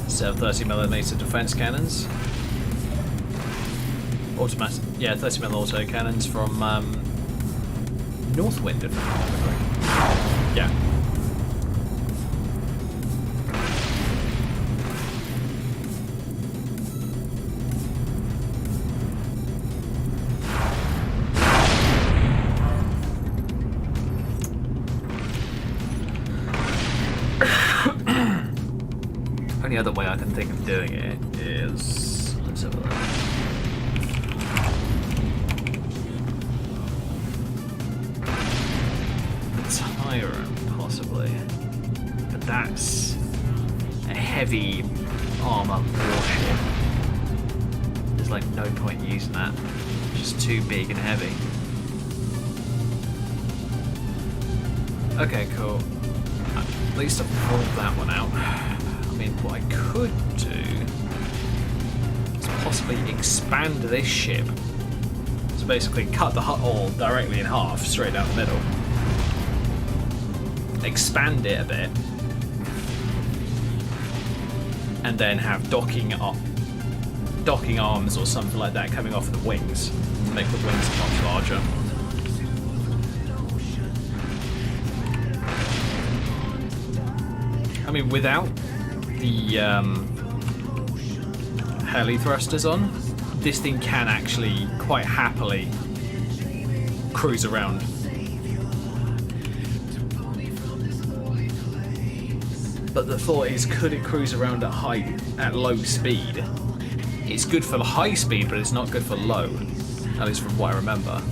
Set of 30mm defense cannons. Automatic, yeah, 30mm auto cannons from Northwind, if I remember correctly. Yeah. The other way I can think of doing it is, let's have a look. Tyrant, possibly, but that's a heavy armor warship. There's like no point using that. It's just too big and heavy. Okay, cool. At least I've ruled that one out. I mean, what I could do is possibly expand this ship. So basically cut the hull directly in half, straight down the middle. Expand it a bit. And then have docking arms or something like that coming off the wings to make the wings much larger. mean, without the heli thrusters on, this thing can actually quite happily cruise around. But the thought is, could it cruise around at low speed? It's good for the high speed, but it's not good for low, at least from what I remember.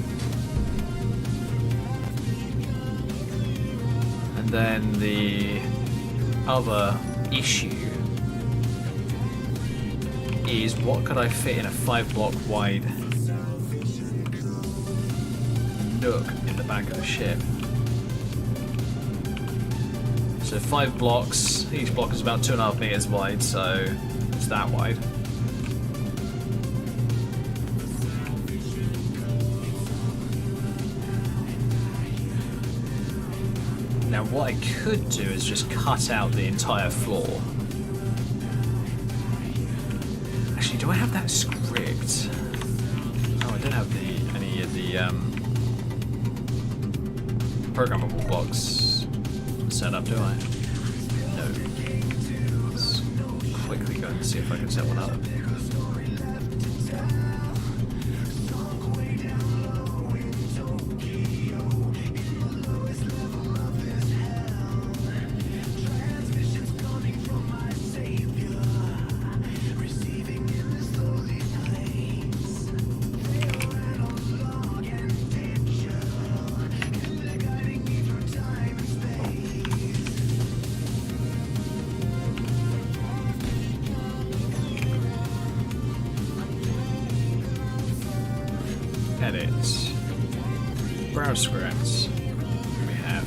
And then the other issue is, what could I fit in a 5-block wide nook in the back of the ship? So 5 blocks, each block is about 2.5 meters wide, so it's that wide. Now what I could do is just cut out the entire floor. Actually, do I have that script? Oh, I don't have any of the programmable blocks set up, do I? No. Let's quickly go and see if I can set one up. Edit. Browse scripts. We have.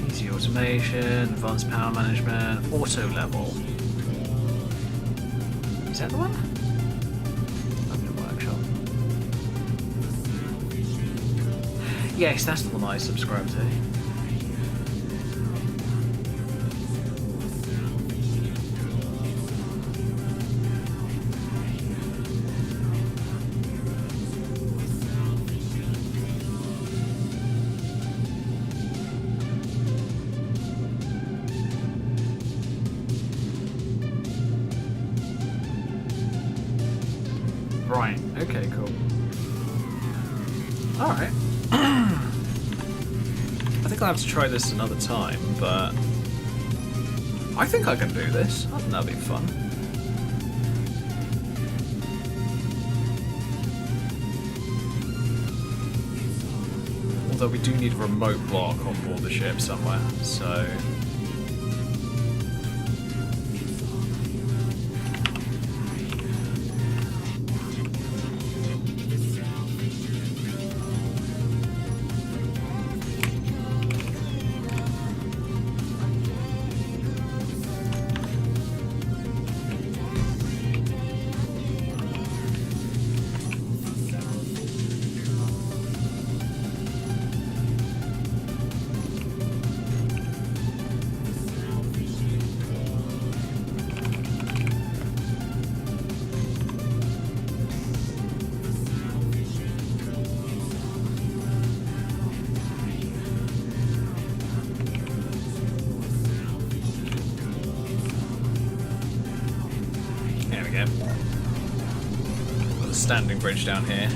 Easy automation, advanced power management, auto level. Is that the one? Open workshop. Yes, that's the one I subscribe to. Right, okay, cool. Alright. I think I'll have to try this another time, but I think I can do this. I think that'll be fun. Although we do need a remote block on board the ship somewhere, so... Got a standing bridge down here.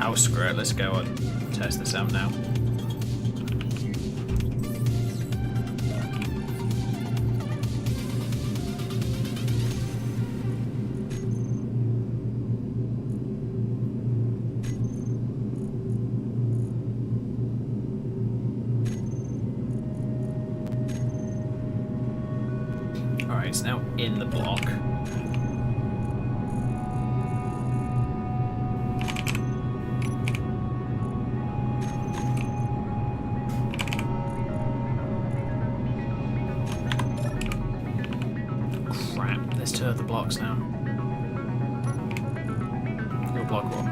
Oh, screw it, let's go and test this out now. Alright, it's now in the block. Crap, there's 2 of the blocks now. Your block wall.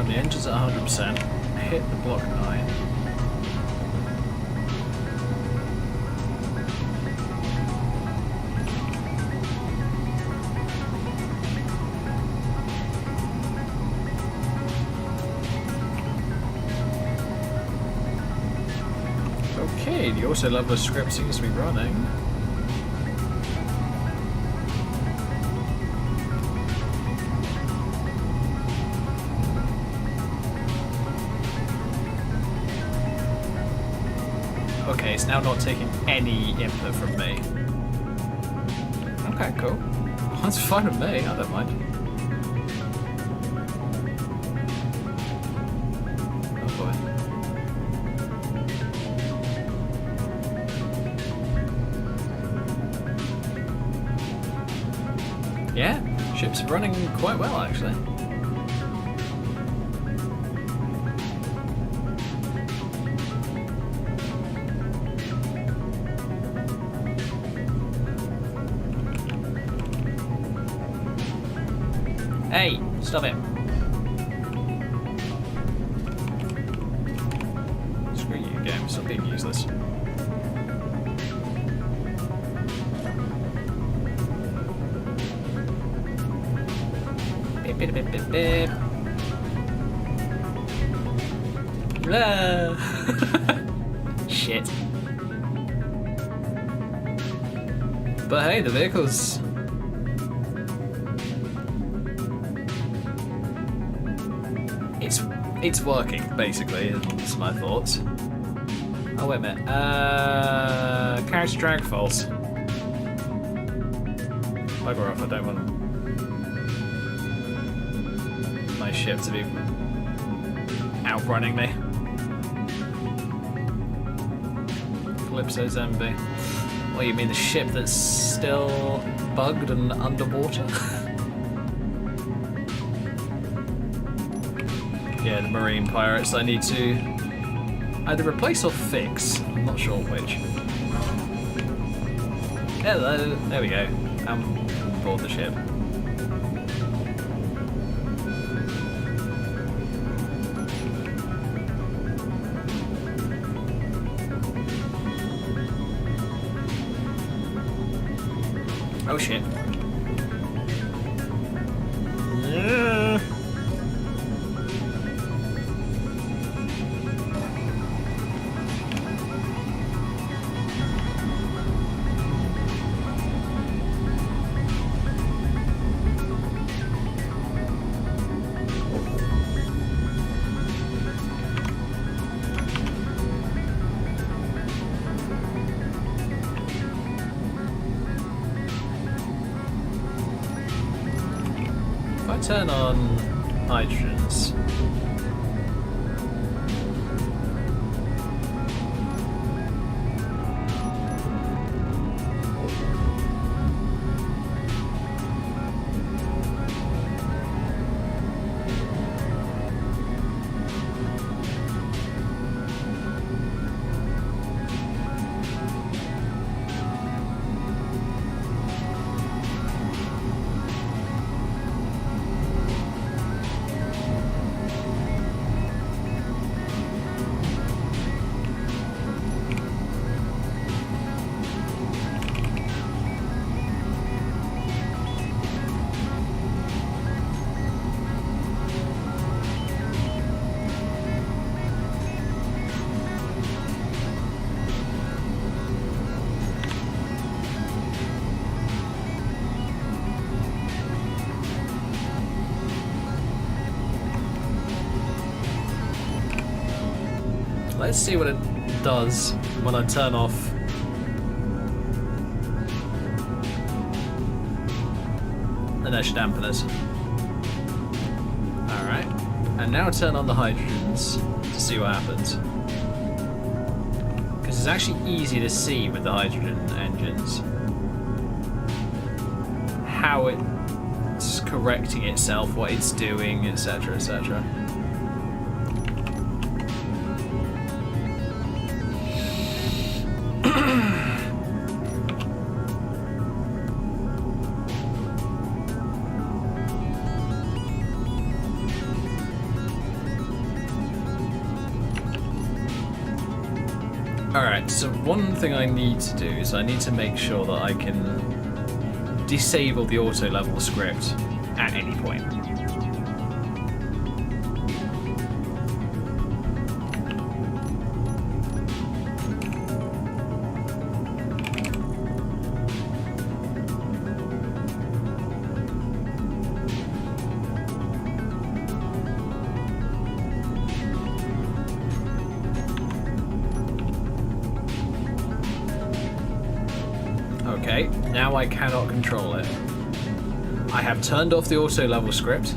The engine's at 100%. Hit the block 9. Okay, the auto leveler script seems to be running. Okay, it's now not taking any input from me. Okay, cool. That's fine with me, I don't mind. Oh boy. Yeah, ship's running quite well actually. Hey, stop it. Screw you, game. Stop being useless. Beep, beep, beep, beep, beep. Blah. Shit. But hey, the vehicle's... It's working, basically, is my thoughts. Oh, wait a minute. Character drag false. Bugger off, I don't want my ship to be outrunning me. Calypso Zombie. What, you mean the ship that's still bugged and underwater? Yeah, the marine pirates I need to either replace or fix. I'm not sure which. Hello, there we go. I'm aboard the ship. Oh shit. Turn on hydrogens. let's see what it does when I turn off inertia dampeners. Alright, and now turn on the hydrogens to see what happens. Because it's actually easy to see with the hydrogen engines how it's correcting itself, what it's doing, etc, etc. Alright, so one thing I need to do is I need to make sure that I can disable the auto level script at any point. Okay, now I cannot control it. I have turned off the auto level script.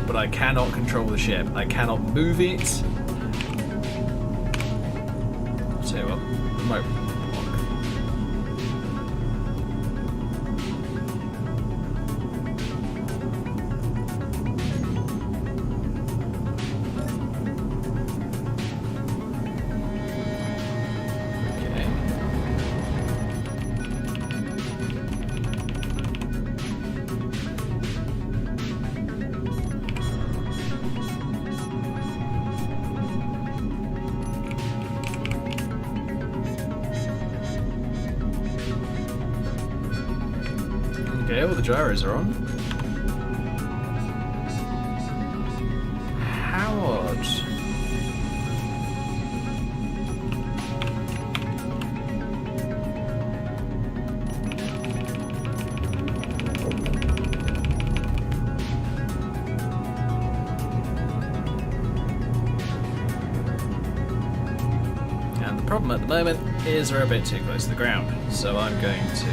But I cannot control the ship. I cannot move it. I'll tell you what, remote lock. Okay, all the gyros are on. How odd. And the problem at the moment is we're a bit too close to the ground, so I'm going to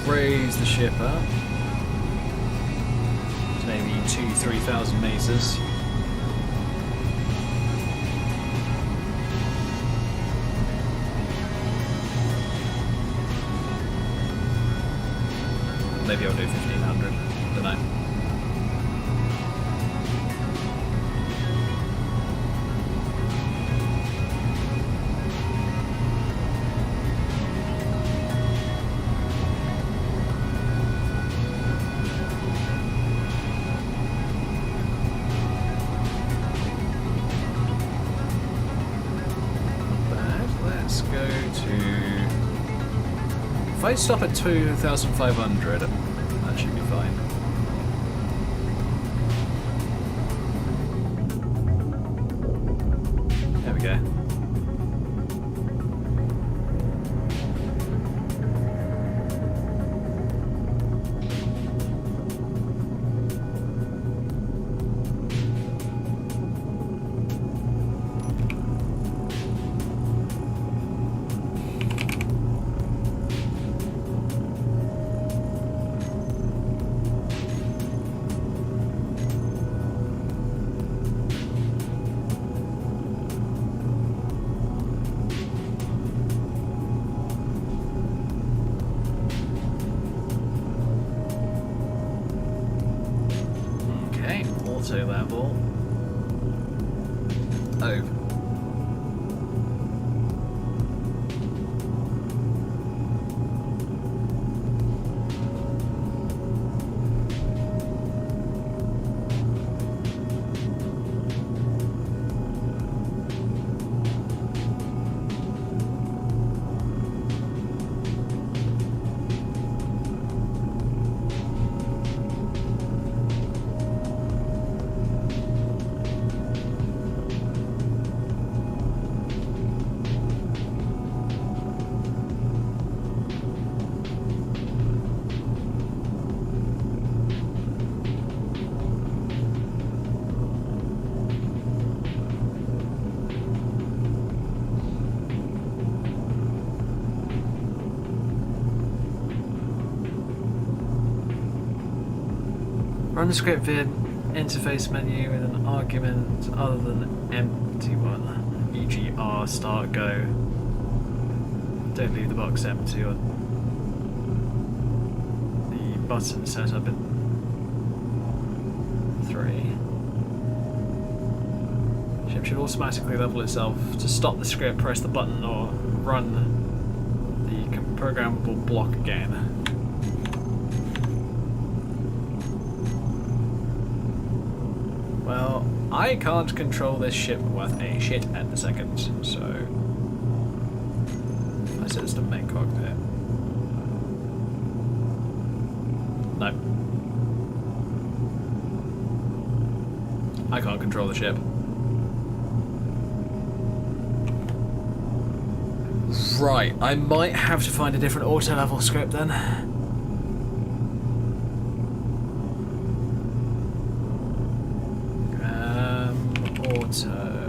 raise the ship up to maybe 2,000-3,000 meters. Maybe I'll do 1,500. Don't know. If I stop at 2,500, that should be fine. There we go. Auto level. Over. Run the script via interface menu with an argument other than empty one, e.g. R, start, go. Don't leave the box empty or the button set up in 3. Ship should automatically level itself. To stop the script, press the button or run the programmable block again. Well, I can't control this ship worth a shit at the second, so I set this to main cockpit. No. I can't control the ship. Right, I might have to find a different auto level script then. Auto.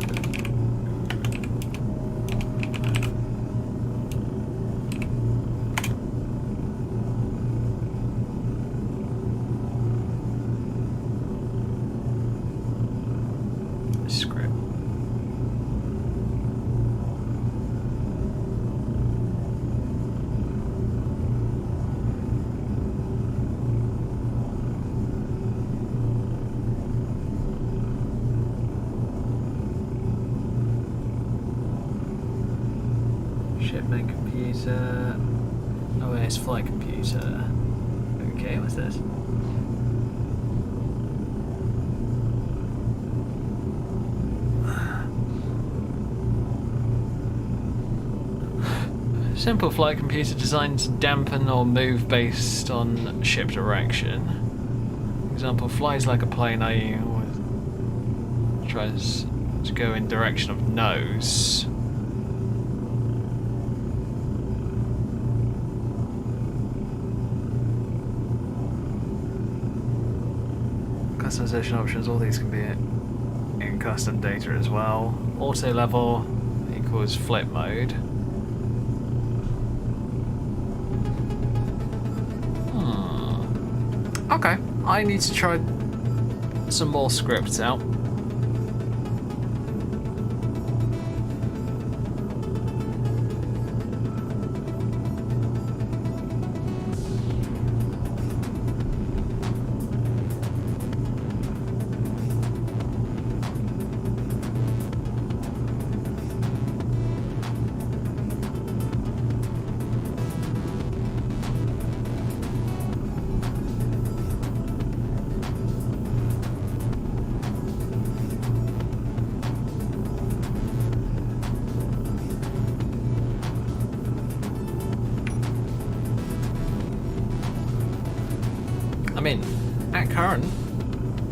Script. Shipment computer. Oh, it's flight computer. Okay, what's this? Simple flight computer designed to dampen or move based on ship direction. Example, flies like a plane, i.e. tries to go in direction of nose. Customization options, all these can be in custom data as well. Auto level equals flip mode. Okay, I need to try some more scripts out. I mean, at current,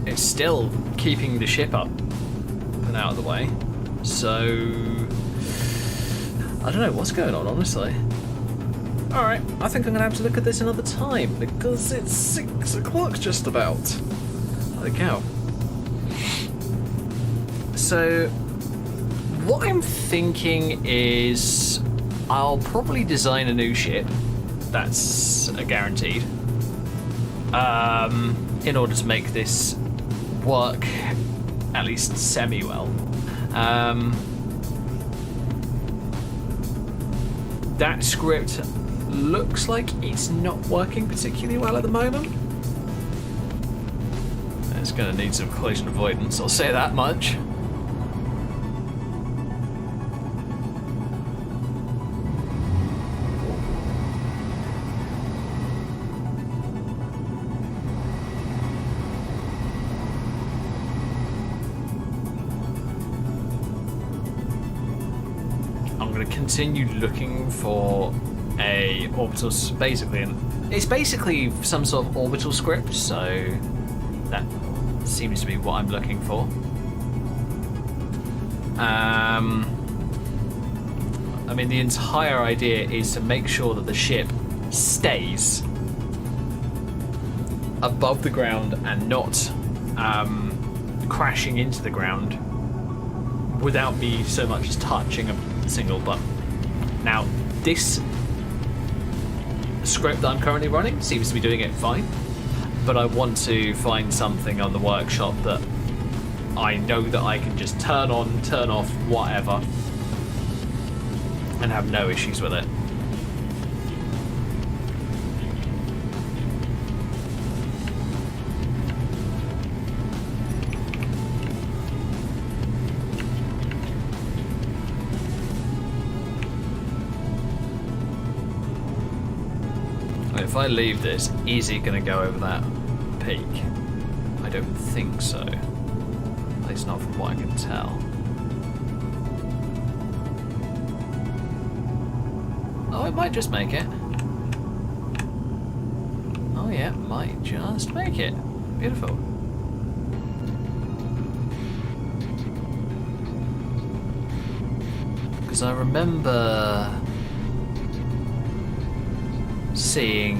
it's still keeping the ship up and out of the way. So, I don't know what's going on, honestly. Alright, I think I'm going to have to look at this another time, because it's 6 o'clock just about. Holy cow. So, what I'm thinking is I'll probably design a new ship. That's a guaranteed. In order to make this work at least semi-well. That script looks like it's not working particularly well at the moment. It's going to need some collision avoidance, I'll say that much. Continue looking for a orbital, it's basically some sort of orbital script, so that seems to be what I'm looking for. I mean, the entire idea is to make sure that the ship stays above the ground and not crashing into the ground without me so much as touching a single button. Now, this script that I'm currently running seems to be doing it fine, but I want to find something on the workshop that I know that I can just turn on, turn off, whatever, and have no issues with it. If I leave this, is it going to go over that peak? I don't think so. At least not from what I can tell. Oh, it might just make it. Oh yeah, it might just make it. Beautiful. Because I remember seeing,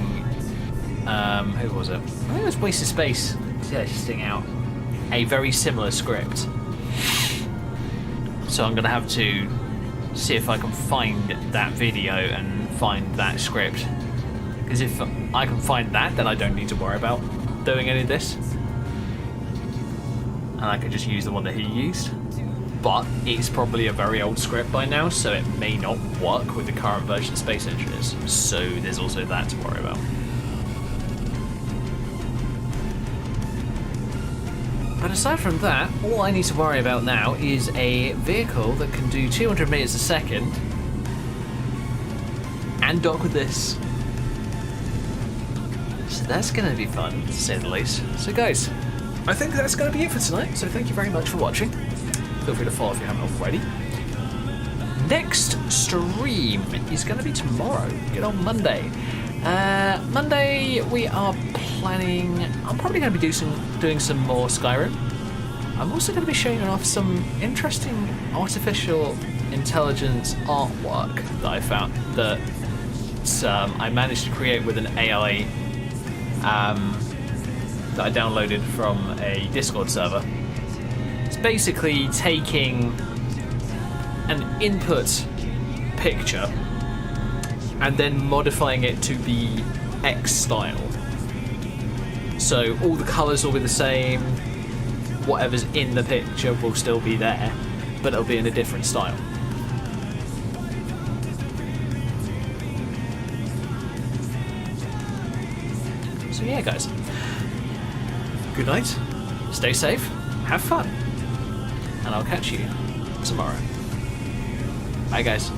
who was it? I think it was Wasted Space testing out a very similar script. So I'm going to have to see if I can find that video and find that script. Because if I can find that, then I don't need to worry about doing any of this. And I could just use the one that he used. But it's probably a very old script by now, so it may not work with the current version of Space Engineers. So there's also that to worry about. But aside from that, all I need to worry about now is a vehicle that can do 200 meters a second and dock with this. So that's going to be fun, to say the least. So guys, I think that's going to be it for tonight. So thank you very much for watching. Feel free to follow if you haven't already. Next stream is going to be tomorrow. Good on Monday. Monday we are planning. I'm probably going to be doing some more Skyrim. I'm also going to be showing off some interesting artificial intelligence artwork that I found that I managed to create with an AI that I downloaded from a Discord server. It's basically taking an input picture and then modifying it to be X style. So all the colours will be the same, whatever's in the picture will still be there, but it'll be in a different style. So yeah guys, good night, stay safe, have fun, and I'll catch you tomorrow. Bye guys.